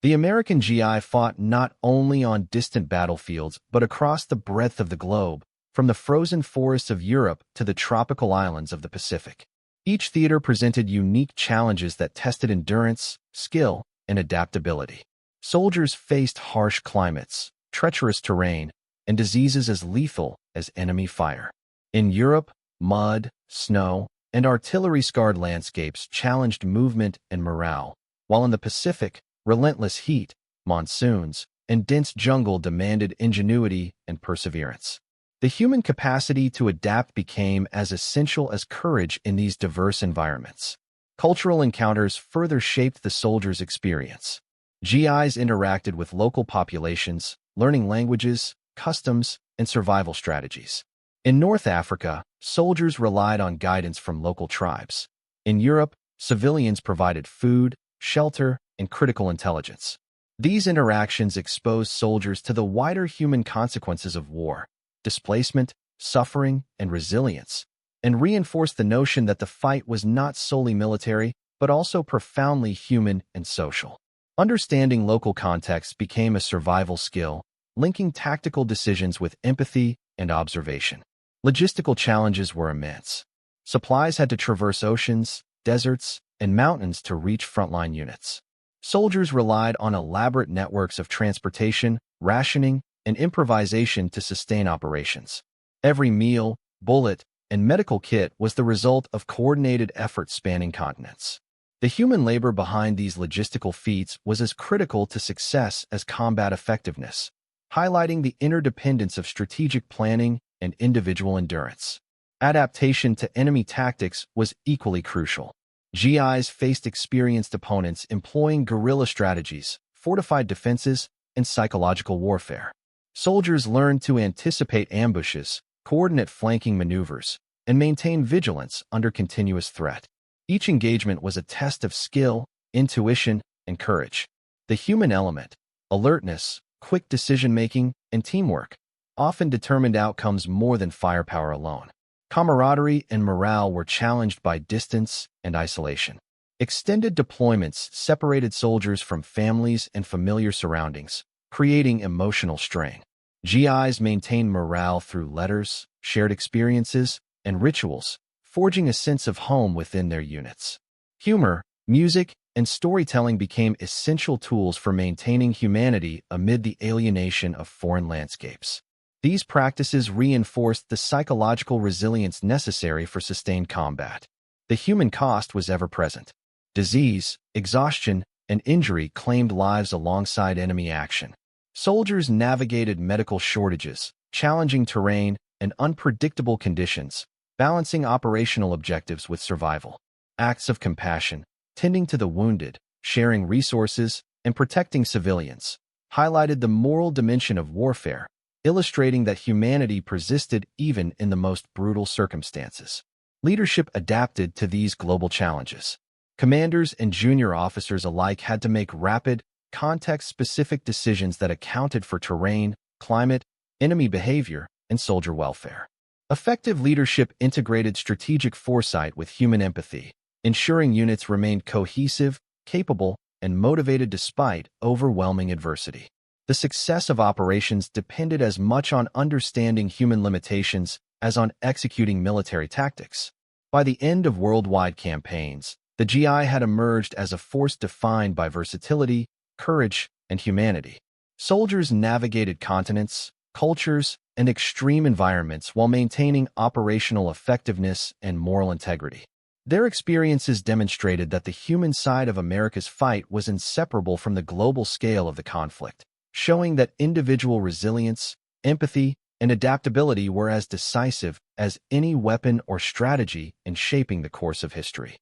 The American GI fought not only on distant battlefields but across the breadth of the globe, from the frozen forests of Europe to the tropical islands of the Pacific. Each theater presented unique challenges that tested endurance, skill, and adaptability. Soldiers faced harsh climates, treacherous terrain, and diseases as lethal as enemy fire. In Europe, mud, snow, and artillery-scarred landscapes challenged movement and morale, while in the Pacific, relentless heat, monsoons, and dense jungle demanded ingenuity and perseverance. The human capacity to adapt became as essential as courage in these diverse environments. Cultural encounters further shaped the soldiers' experience. GIs interacted with local populations, learning languages, customs, and survival strategies. In North Africa, soldiers relied on guidance from local tribes. In Europe, civilians provided food, shelter, and critical intelligence. These interactions exposed soldiers to the wider human consequences of war, displacement, suffering, and resilience, and reinforced the notion that the fight was not solely military, but also profoundly human and social. Understanding local context became a survival skill, linking tactical decisions with empathy and observation. Logistical challenges were immense. Supplies had to traverse oceans, deserts, and mountains to reach frontline units. Soldiers relied on elaborate networks of transportation, rationing, and improvisation to sustain operations. Every meal, bullet, and medical kit was the result of coordinated efforts spanning continents. The human labor behind these logistical feats was as critical to success as combat effectiveness, highlighting the interdependence of strategic planning and individual endurance. Adaptation to enemy tactics was equally crucial. GIs faced experienced opponents employing guerrilla strategies, fortified defenses, and psychological warfare. Soldiers learned to anticipate ambushes, coordinate flanking maneuvers, and maintain vigilance under continuous threat. Each engagement was a test of skill, intuition, and courage. The human element, alertness, quick decision-making, and teamwork, often determined outcomes more than firepower alone. Camaraderie and morale were challenged by distance and isolation. Extended deployments separated soldiers from families and familiar surroundings, creating emotional strain. GIs maintained morale through letters, shared experiences, and rituals, forging a sense of home within their units. Humor, music, and storytelling became essential tools for maintaining humanity amid the alienation of foreign landscapes. These practices reinforced the psychological resilience necessary for sustained combat. the human cost was ever present. Disease, exhaustion, and injury claimed lives alongside enemy action. Soldiers navigated medical shortages, challenging terrain, and unpredictable conditions, balancing operational objectives with survival. Acts of compassion, tending to the wounded, sharing resources, and protecting civilians, highlighted the moral dimension of warfare, illustrating that humanity persisted even in the most brutal circumstances. Leadership adapted to these global challenges. Commanders and junior officers alike had to make rapid, context-specific decisions that accounted for terrain, climate, enemy behavior, and soldier welfare. Effective leadership integrated strategic foresight with human empathy, ensuring units remained cohesive, capable, and motivated despite overwhelming adversity. The success of operations depended as much on understanding human limitations as on executing military tactics. By the end of worldwide campaigns, the GI had emerged as a force defined by versatility, courage, and humanity. Soldiers navigated continents, cultures, and extreme environments while maintaining operational effectiveness and moral integrity. Their experiences demonstrated that the human side of America's fight was inseparable from the global scale of the conflict, showing that individual resilience, empathy, and adaptability were as decisive as any weapon or strategy in shaping the course of history.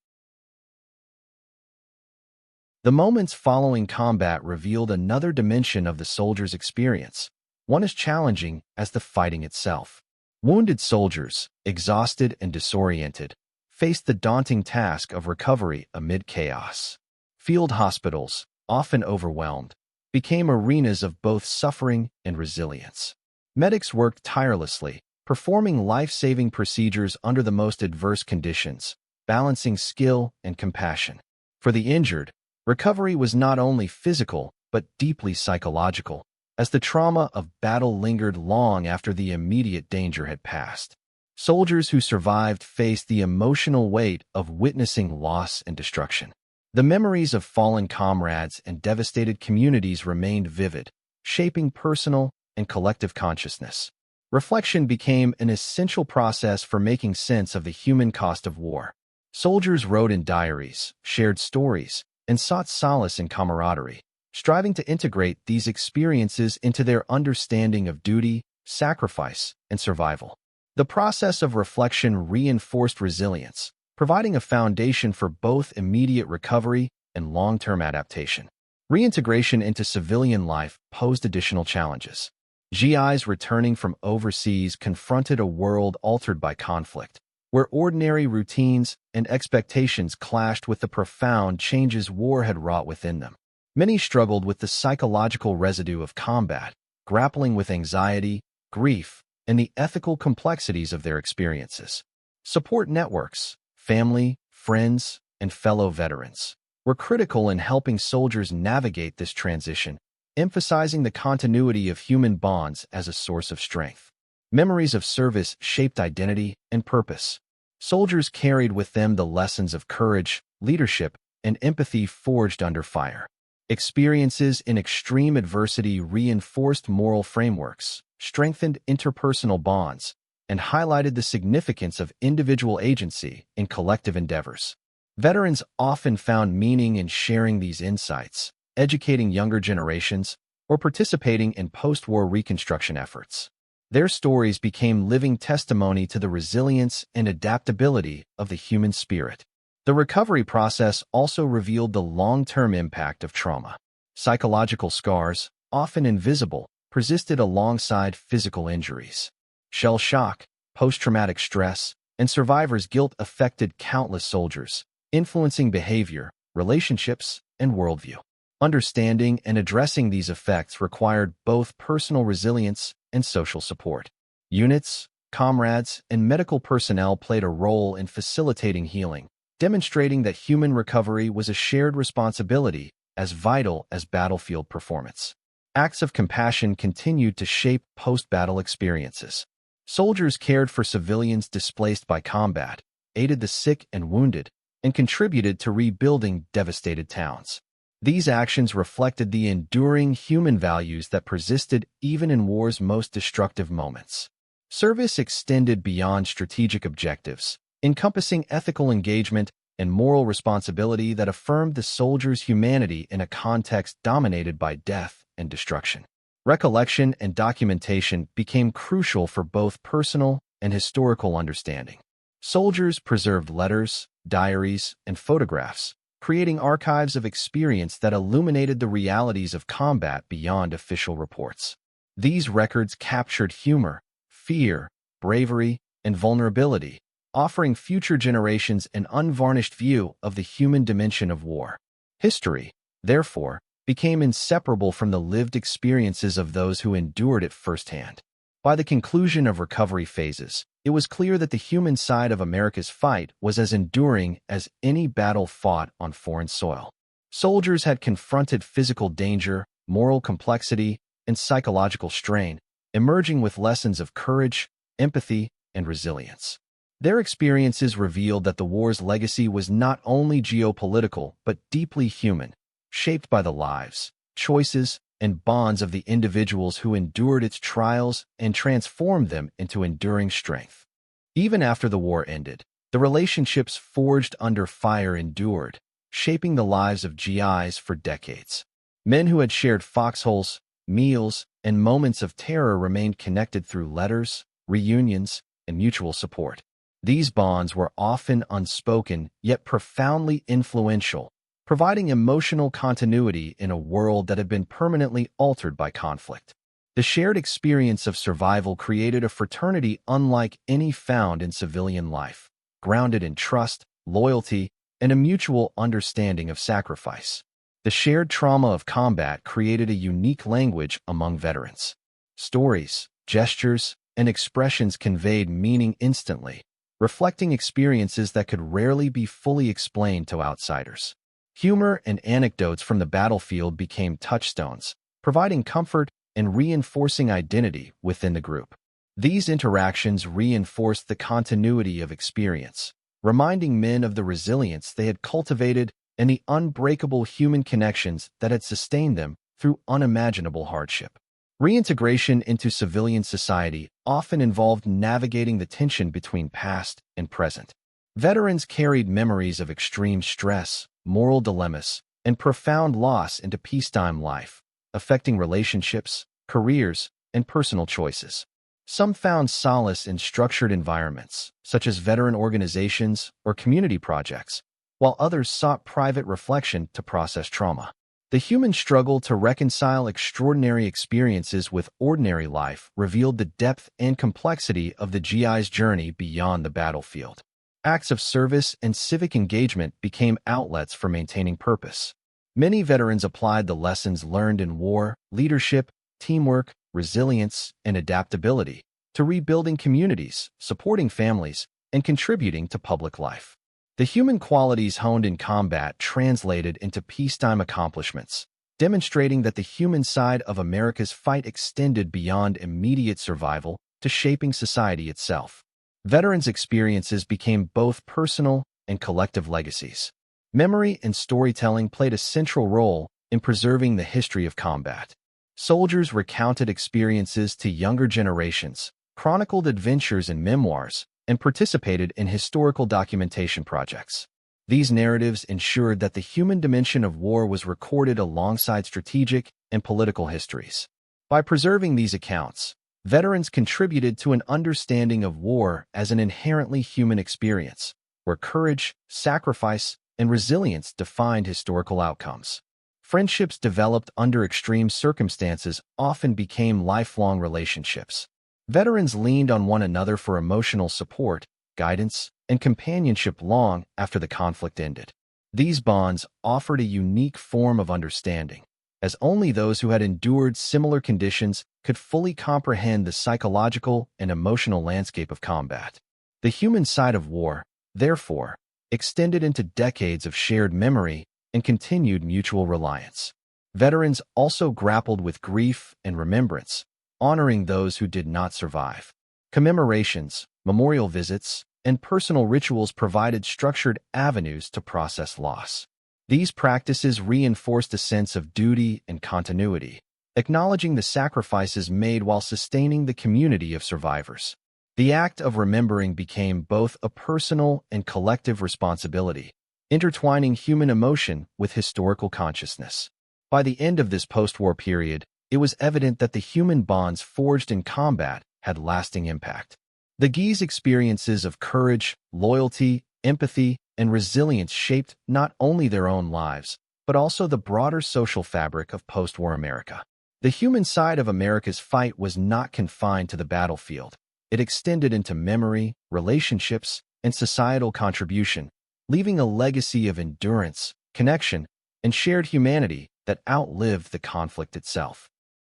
The moments following combat revealed another dimension of the soldier's experience, one as challenging as the fighting itself. Wounded soldiers, exhausted and disoriented, faced the daunting task of recovery amid chaos. Field hospitals, often overwhelmed, became arenas of both suffering and resilience. Medics worked tirelessly, performing life-saving procedures under the most adverse conditions, balancing skill and compassion. For the injured, recovery was not only physical but deeply psychological, as the trauma of battle lingered long after the immediate danger had passed. Soldiers who survived faced the emotional weight of witnessing loss and destruction. The memories of fallen comrades and devastated communities remained vivid, shaping personal and collective consciousness. Reflection became an essential process for making sense of the human cost of war. Soldiers wrote in diaries, shared stories, and sought solace in camaraderie, striving to integrate these experiences into their understanding of duty, sacrifice, and survival. The process of reflection reinforced resilience, providing a foundation for both immediate recovery and long-term adaptation. Reintegration into civilian life posed additional challenges. GIs returning from overseas confronted a world altered by conflict, where ordinary routines and expectations clashed with the profound changes war had wrought within them. Many struggled with the psychological residue of combat, grappling with anxiety, grief, and the ethical complexities of their experiences. Support networks, family, friends, and fellow veterans were critical in helping soldiers navigate this transition, emphasizing the continuity of human bonds as a source of strength. Memories of service shaped identity and purpose. Soldiers carried with them the lessons of courage, leadership, and empathy forged under fire. Experiences in extreme adversity reinforced moral frameworks, strengthened interpersonal bonds, and highlighted the significance of individual agency in collective endeavors. Veterans often found meaning in sharing these insights, educating younger generations, or participating in post-war reconstruction efforts. Their stories became living testimony to the resilience and adaptability of the human spirit. The recovery process also revealed the long-term impact of trauma. Psychological scars, often invisible, persisted alongside physical injuries. Shell shock, post-traumatic stress, and survivor's guilt affected countless soldiers, influencing behavior, relationships, and worldview. Understanding and addressing these effects required both personal resilience and social support. Units, comrades, and medical personnel played a role in facilitating healing, demonstrating that human recovery was a shared responsibility as vital as battlefield performance. Acts of compassion continued to shape post-battle experiences. Soldiers cared for civilians displaced by combat, aided the sick and wounded, and contributed to rebuilding devastated towns. These actions reflected the enduring human values that persisted even in war's most destructive moments. Service extended beyond strategic objectives, encompassing ethical engagement and moral responsibility that affirmed the soldiers' humanity in a context dominated by death and destruction. Recollection and documentation became crucial for both personal and historical understanding. Soldiers preserved letters, diaries, and photographs, creating archives of experience that illuminated the realities of combat beyond official reports. These records captured humor, fear, bravery, and vulnerability, offering future generations an unvarnished view of the human dimension of war. History, therefore, became inseparable from the lived experiences of those who endured it firsthand. By the conclusion of recovery phases, it was clear that the human side of America's fight was as enduring as any battle fought on foreign soil. Soldiers had confronted physical danger, moral complexity, and psychological strain, emerging with lessons of courage, empathy, and resilience. Their experiences revealed that the war's legacy was not only geopolitical but deeply human, shaped by the lives, choices, and bonds of the individuals who endured its trials and transformed them into enduring strength. Even after the war ended, the relationships forged under fire endured, shaping the lives of GIs for decades. Men who had shared foxholes, meals, and moments of terror remained connected through letters, reunions, and mutual support. These bonds were often unspoken yet profoundly influential, providing emotional continuity in a world that had been permanently altered by conflict. The shared experience of survival created a fraternity unlike any found in civilian life, grounded in trust, loyalty, and a mutual understanding of sacrifice. The shared trauma of combat created a unique language among veterans. Stories, gestures, and expressions conveyed meaning instantly, reflecting experiences that could rarely be fully explained to outsiders. Humor and anecdotes from the battlefield became touchstones, providing comfort and reinforcing identity within the group. These interactions reinforced the continuity of experience, reminding men of the resilience they had cultivated and the unbreakable human connections that had sustained them through unimaginable hardship. Reintegration into civilian society often involved navigating the tension between past and present. Veterans carried memories of extreme stress, moral dilemmas, and profound loss into peacetime life, affecting relationships, careers, and personal choices. Some found solace in structured environments, such as veteran organizations or community projects, while others sought private reflection to process trauma. The human struggle to reconcile extraordinary experiences with ordinary life revealed the depth and complexity of the GI's journey beyond the battlefield. Acts of service and civic engagement became outlets for maintaining purpose. Many veterans applied the lessons learned in war, leadership, teamwork, resilience, and adaptability to rebuilding communities, supporting families, and contributing to public life. The human qualities honed in combat translated into peacetime accomplishments, demonstrating that the human side of America's fight extended beyond immediate survival to shaping society itself. Veterans' experiences became both personal and collective legacies. Memory and storytelling played a central role in preserving the history of combat. Soldiers recounted experiences to younger generations, chronicled adventures in memoirs, and participated in historical documentation projects. These narratives ensured that the human dimension of war was recorded alongside strategic and political histories. By preserving these accounts, veterans contributed to an understanding of war as an inherently human experience, where courage, sacrifice, and resilience defined historical outcomes. Friendships developed under extreme circumstances often became lifelong relationships. Veterans leaned on one another for emotional support, guidance, and companionship long after the conflict ended. These bonds offered a unique form of understanding, as only those who had endured similar conditions could fully comprehend the psychological and emotional landscape of combat. The human side of war, therefore, extended into decades of shared memory and continued mutual reliance. Veterans also grappled with grief and remembrance, honoring those who did not survive. Commemorations, memorial visits, and personal rituals provided structured avenues to process loss. These practices reinforced a sense of duty and continuity, acknowledging the sacrifices made while sustaining the community of survivors. The act of remembering became both a personal and collective responsibility, intertwining human emotion with historical consciousness. By the end of this post-war period, it was evident that the human bonds forged in combat had lasting impact. The GI's experiences of courage, loyalty, empathy, and resilience shaped not only their own lives, but also the broader social fabric of post-war America. The human side of America's fight was not confined to the battlefield. It extended into memory, relationships, and societal contribution, leaving a legacy of endurance, connection, and shared humanity that outlived the conflict itself.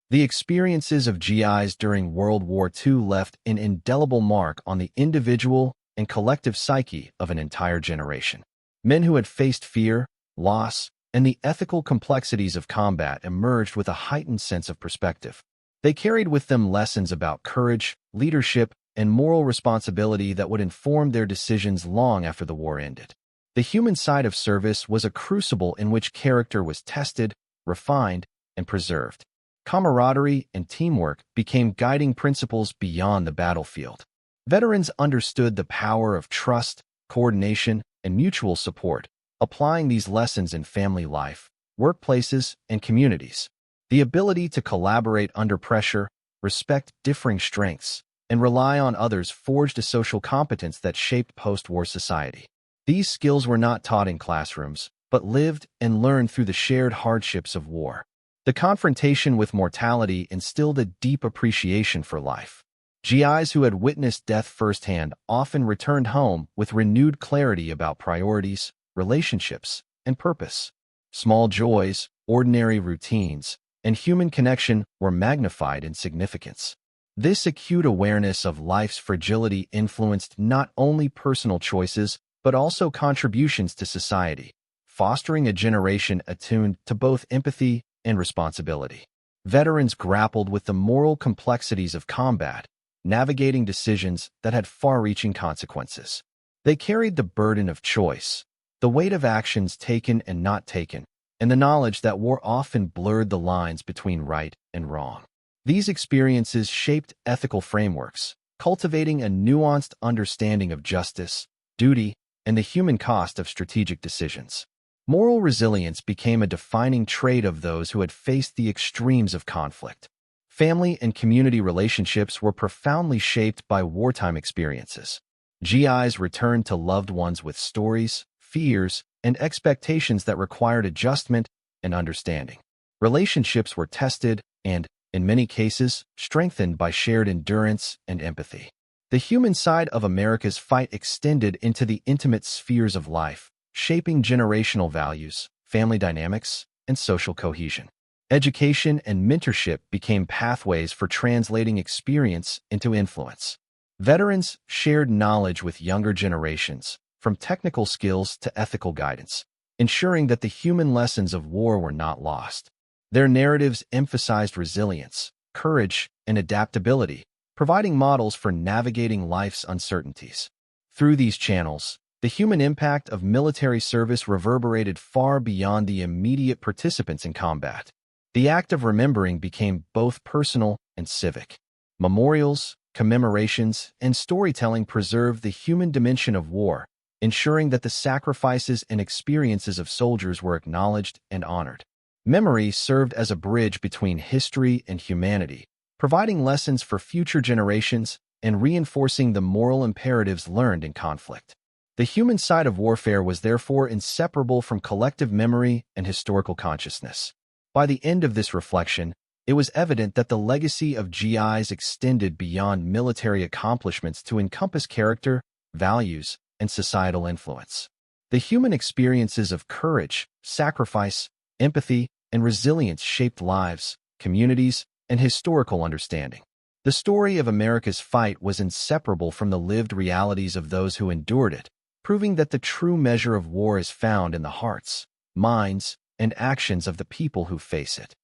The experiences of GIs during World War II left an indelible mark on the individual and collective psyche of an entire generation. Men who had faced fear, loss, and the ethical complexities of combat emerged with a heightened sense of perspective. They carried with them lessons about courage, leadership, and moral responsibility that would inform their decisions long after the war ended. The human side of service was a crucible in which character was tested, refined, and preserved. Camaraderie and teamwork became guiding principles beyond the battlefield. Veterans understood the power of trust, coordination, and mutual support, applying these lessons in family life, workplaces, and communities. The ability to collaborate under pressure, respect differing strengths, and rely on others forged a social competence that shaped post-war society. These skills were not taught in classrooms, but lived and learned through the shared hardships of war. The confrontation with mortality instilled a deep appreciation for life. GIs who had witnessed death firsthand often returned home with renewed clarity about priorities, relationships, and purpose. Small joys, ordinary routines, and human connection were magnified in significance. This acute awareness of life's fragility influenced not only personal choices, but also contributions to society, fostering a generation attuned to both empathy and responsibility. Veterans grappled with the moral complexities of combat, navigating decisions that had far-reaching consequences. They carried the burden of choice, the weight of actions taken and not taken, and the knowledge that war often blurred the lines between right and wrong. These experiences shaped ethical frameworks, cultivating a nuanced understanding of justice, duty, and the human cost of strategic decisions. Moral resilience became a defining trait of those who had faced the extremes of conflict. Family and community relationships were profoundly shaped by wartime experiences. GIs returned to loved ones with stories, fears, and expectations that required adjustment and understanding. Relationships were tested and, in many cases, strengthened by shared endurance and empathy. The human side of America's fight extended into the intimate spheres of life, shaping generational values, family dynamics, and social cohesion. Education and mentorship became pathways for translating experience into influence. Veterans shared knowledge with younger generations, from technical skills to ethical guidance, ensuring that the human lessons of war were not lost. Their narratives emphasized resilience, courage, and adaptability, providing models for navigating life's uncertainties. Through these channels, the human impact of military service reverberated far beyond the immediate participants in combat. The act of remembering became both personal and civic. Memorials, commemorations, and storytelling preserved the human dimension of war, ensuring that the sacrifices and experiences of soldiers were acknowledged and honored. Memory served as a bridge between history and humanity, providing lessons for future generations and reinforcing the moral imperatives learned in conflict. The human side of warfare was therefore inseparable from collective memory and historical consciousness. By the end of this reflection, it was evident that the legacy of GIs extended beyond military accomplishments to encompass character, values, and societal influence. The human experiences of courage, sacrifice, empathy, and resilience shaped lives, communities, and historical understanding. The story of America's fight was inseparable from the lived realities of those who endured it, proving that the true measure of war is found in the hearts, minds, and actions of the people who face it.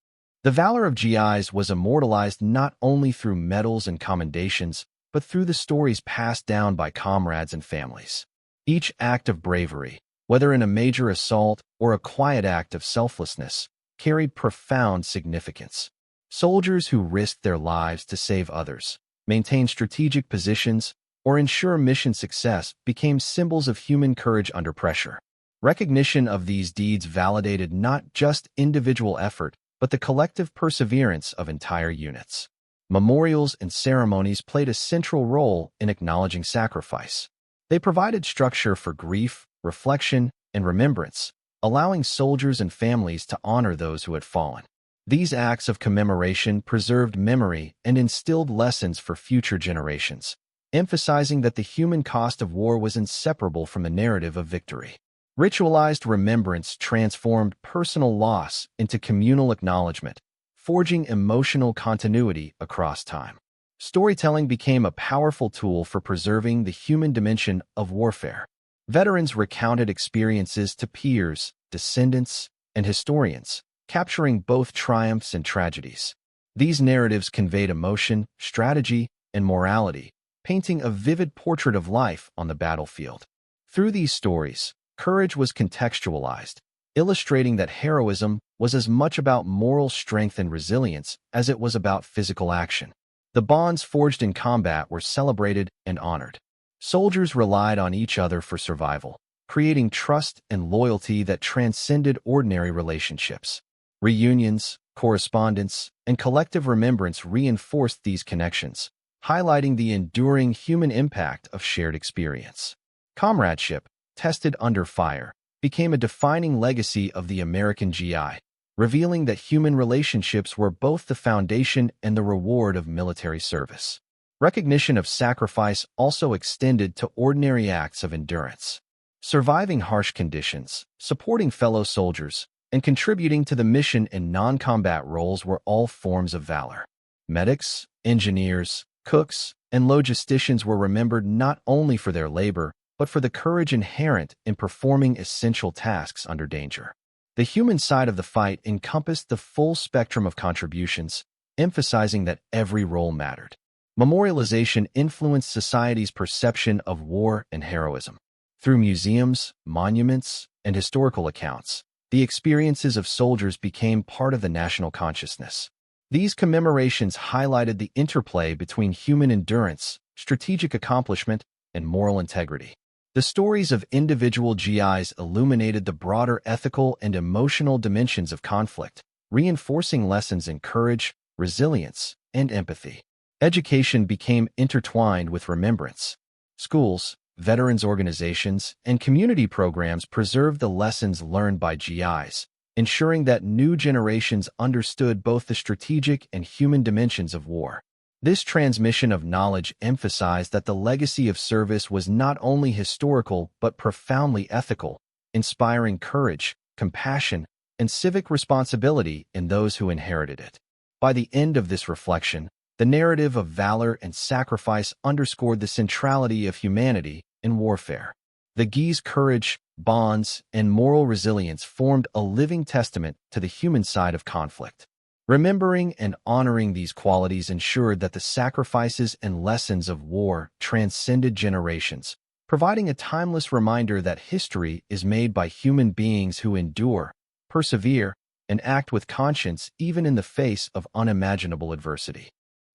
The valor of GIs was immortalized not only through medals and commendations, but through the stories passed down by comrades and families. Each act of bravery, whether in a major assault or a quiet act of selflessness, carried profound significance. Soldiers who risked their lives to save others, maintain strategic positions, or ensure mission success became symbols of human courage under pressure. Recognition of these deeds validated not just individual effort, but the collective perseverance of entire units. Memorials and ceremonies played a central role in acknowledging sacrifice. They provided structure for grief, reflection, and remembrance, allowing soldiers and families to honor those who had fallen. These acts of commemoration preserved memory and instilled lessons for future generations, emphasizing that the human cost of war was inseparable from the narrative of victory. Ritualized remembrance transformed personal loss into communal acknowledgement, forging emotional continuity across time. Storytelling became a powerful tool for preserving the human dimension of warfare. Veterans recounted experiences to peers, descendants, and historians, capturing both triumphs and tragedies. These narratives conveyed emotion, strategy, and morality, painting a vivid portrait of life on the battlefield. Through these stories, courage was contextualized, illustrating that heroism was as much about moral strength and resilience as it was about physical action. The bonds forged in combat were celebrated and honored. Soldiers relied on each other for survival, creating trust and loyalty that transcended ordinary relationships. Reunions, correspondence, and collective remembrance reinforced these connections, highlighting the enduring human impact of shared experience. Comradeship, tested under fire, became a defining legacy of the American GI, revealing that human relationships were both the foundation and the reward of military service. Recognition of sacrifice also extended to ordinary acts of endurance. Surviving harsh conditions, supporting fellow soldiers, and contributing to the mission in non-combat roles were all forms of valor. Medics, engineers, cooks, and logisticians were remembered not only for their labor, but for the courage inherent in performing essential tasks under danger. The human side of the fight encompassed the full spectrum of contributions, emphasizing that every role mattered. Memorialization influenced society's perception of war and heroism. Through museums, monuments, and historical accounts, the experiences of soldiers became part of the national consciousness. These commemorations highlighted the interplay between human endurance, strategic accomplishment, and moral integrity. The stories of individual GIs illuminated the broader ethical and emotional dimensions of conflict, reinforcing lessons in courage, resilience, and empathy. Education became intertwined with remembrance. Schools, veterans organizations, and community programs preserved the lessons learned by GIs, ensuring that new generations understood both the strategic and human dimensions of war. This transmission of knowledge emphasized that the legacy of service was not only historical but profoundly ethical, inspiring courage, compassion, and civic responsibility in those who inherited it. By the end of this reflection, the narrative of valor and sacrifice underscored the centrality of humanity in warfare. The GI's courage, bonds, and moral resilience formed a living testament to the human side of conflict. Remembering and honoring these qualities ensured that the sacrifices and lessons of war transcended generations, providing a timeless reminder that history is made by human beings who endure, persevere, and act with conscience even in the face of unimaginable adversity.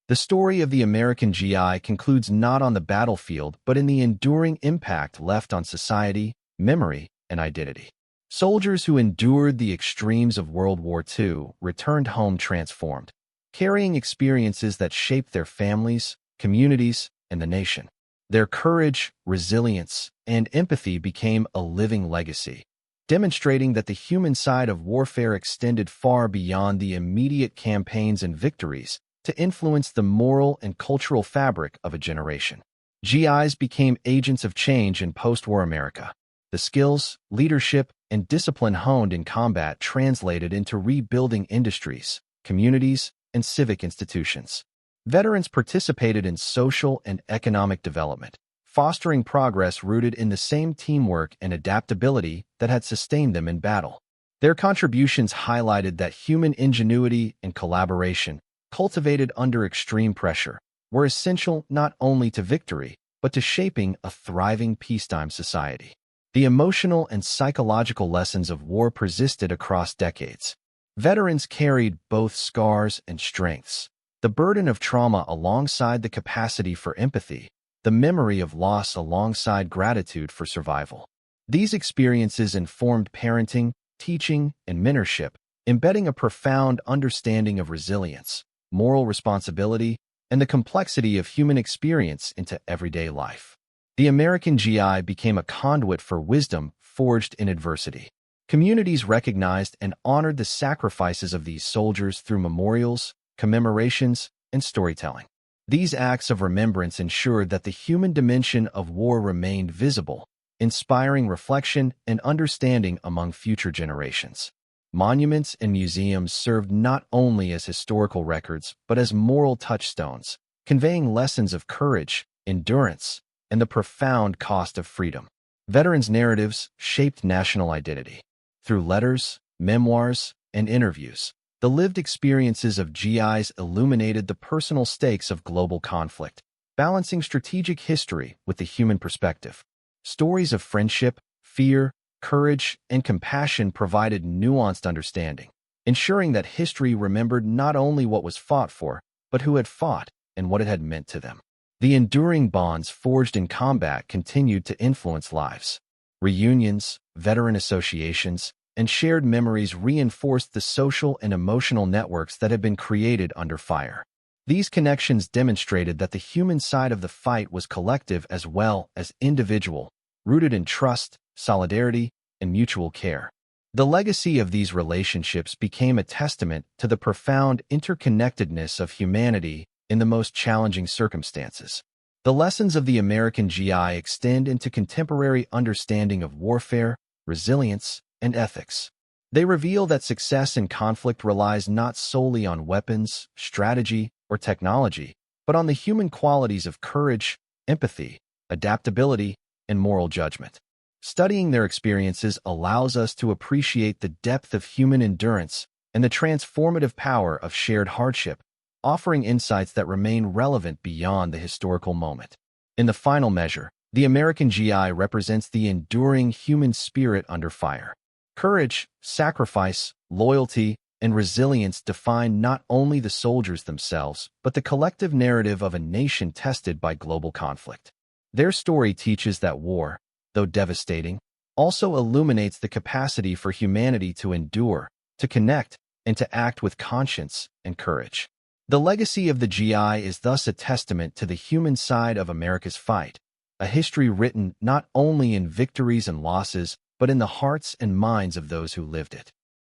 The story of the American GI concludes not on the battlefield but in the enduring impact left on society, memory, and identity. Soldiers who endured the extremes of World War II returned home transformed, carrying experiences that shaped their families, communities, and the nation. Their courage, resilience, and empathy became a living legacy, demonstrating that the human side of warfare extended far beyond the immediate campaigns and victories to influence the moral and cultural fabric of a generation. GIs became agents of change in post-war America. The skills, leadership, and discipline honed in combat translated into rebuilding industries, communities, and civic institutions. Veterans participated in social and economic development, fostering progress rooted in the same teamwork and adaptability that had sustained them in battle. Their contributions highlighted that human ingenuity and collaboration, cultivated under extreme pressure, were essential not only to victory, but to shaping a thriving peacetime society. The emotional and psychological lessons of war persisted across decades. Veterans carried both scars and strengths, The burden of trauma alongside the capacity for empathy, the memory of loss alongside gratitude for survival. These experiences informed parenting, teaching, and mentorship, embedding a profound understanding of resilience, moral responsibility, and the complexity of human experience into everyday life. The American GI became a conduit for wisdom forged in adversity. Communities recognized and honored the sacrifices of these soldiers through memorials, commemorations, and storytelling. These acts of remembrance ensured that the human dimension of war remained visible, inspiring reflection and understanding among future generations. Monuments and museums served not only as historical records but as moral touchstones, conveying lessons of courage, endurance, and the profound cost of freedom. Veterans' narratives shaped national identity. Through letters, memoirs, and interviews, the lived experiences of GIs illuminated the personal stakes of global conflict, balancing strategic history with the human perspective. Stories of friendship, fear, courage, and compassion provided nuanced understanding, ensuring that history remembered not only what was fought for, but who had fought and what it had meant to them. The enduring bonds forged in combat continued to influence lives. Reunions, veteran associations, and shared memories reinforced the social and emotional networks that had been created under fire. These connections demonstrated that the human side of the fight was collective as well as individual, rooted in trust, solidarity, and mutual care. The legacy of these relationships became a testament to the profound interconnectedness of humanity in the most challenging circumstances. The lessons of the American GI extend into contemporary understanding of warfare, resilience, and ethics. They reveal that success in conflict relies not solely on weapons, strategy, or technology, but on the human qualities of courage, empathy, adaptability, and moral judgment. Studying their experiences allows us to appreciate the depth of human endurance and the transformative power of shared hardship, offering insights that remain relevant beyond the historical moment. In the final measure, the American GI represents the enduring human spirit under fire. Courage, sacrifice, loyalty, and resilience define not only the soldiers themselves, but the collective narrative of a nation tested by global conflict. Their story teaches that war, though devastating, also illuminates the capacity for humanity to endure, to connect, and to act with conscience and courage. The legacy of the GI is thus a testament to the human side of America's fight, a history written not only in victories and losses, but in the hearts and minds of those who lived it.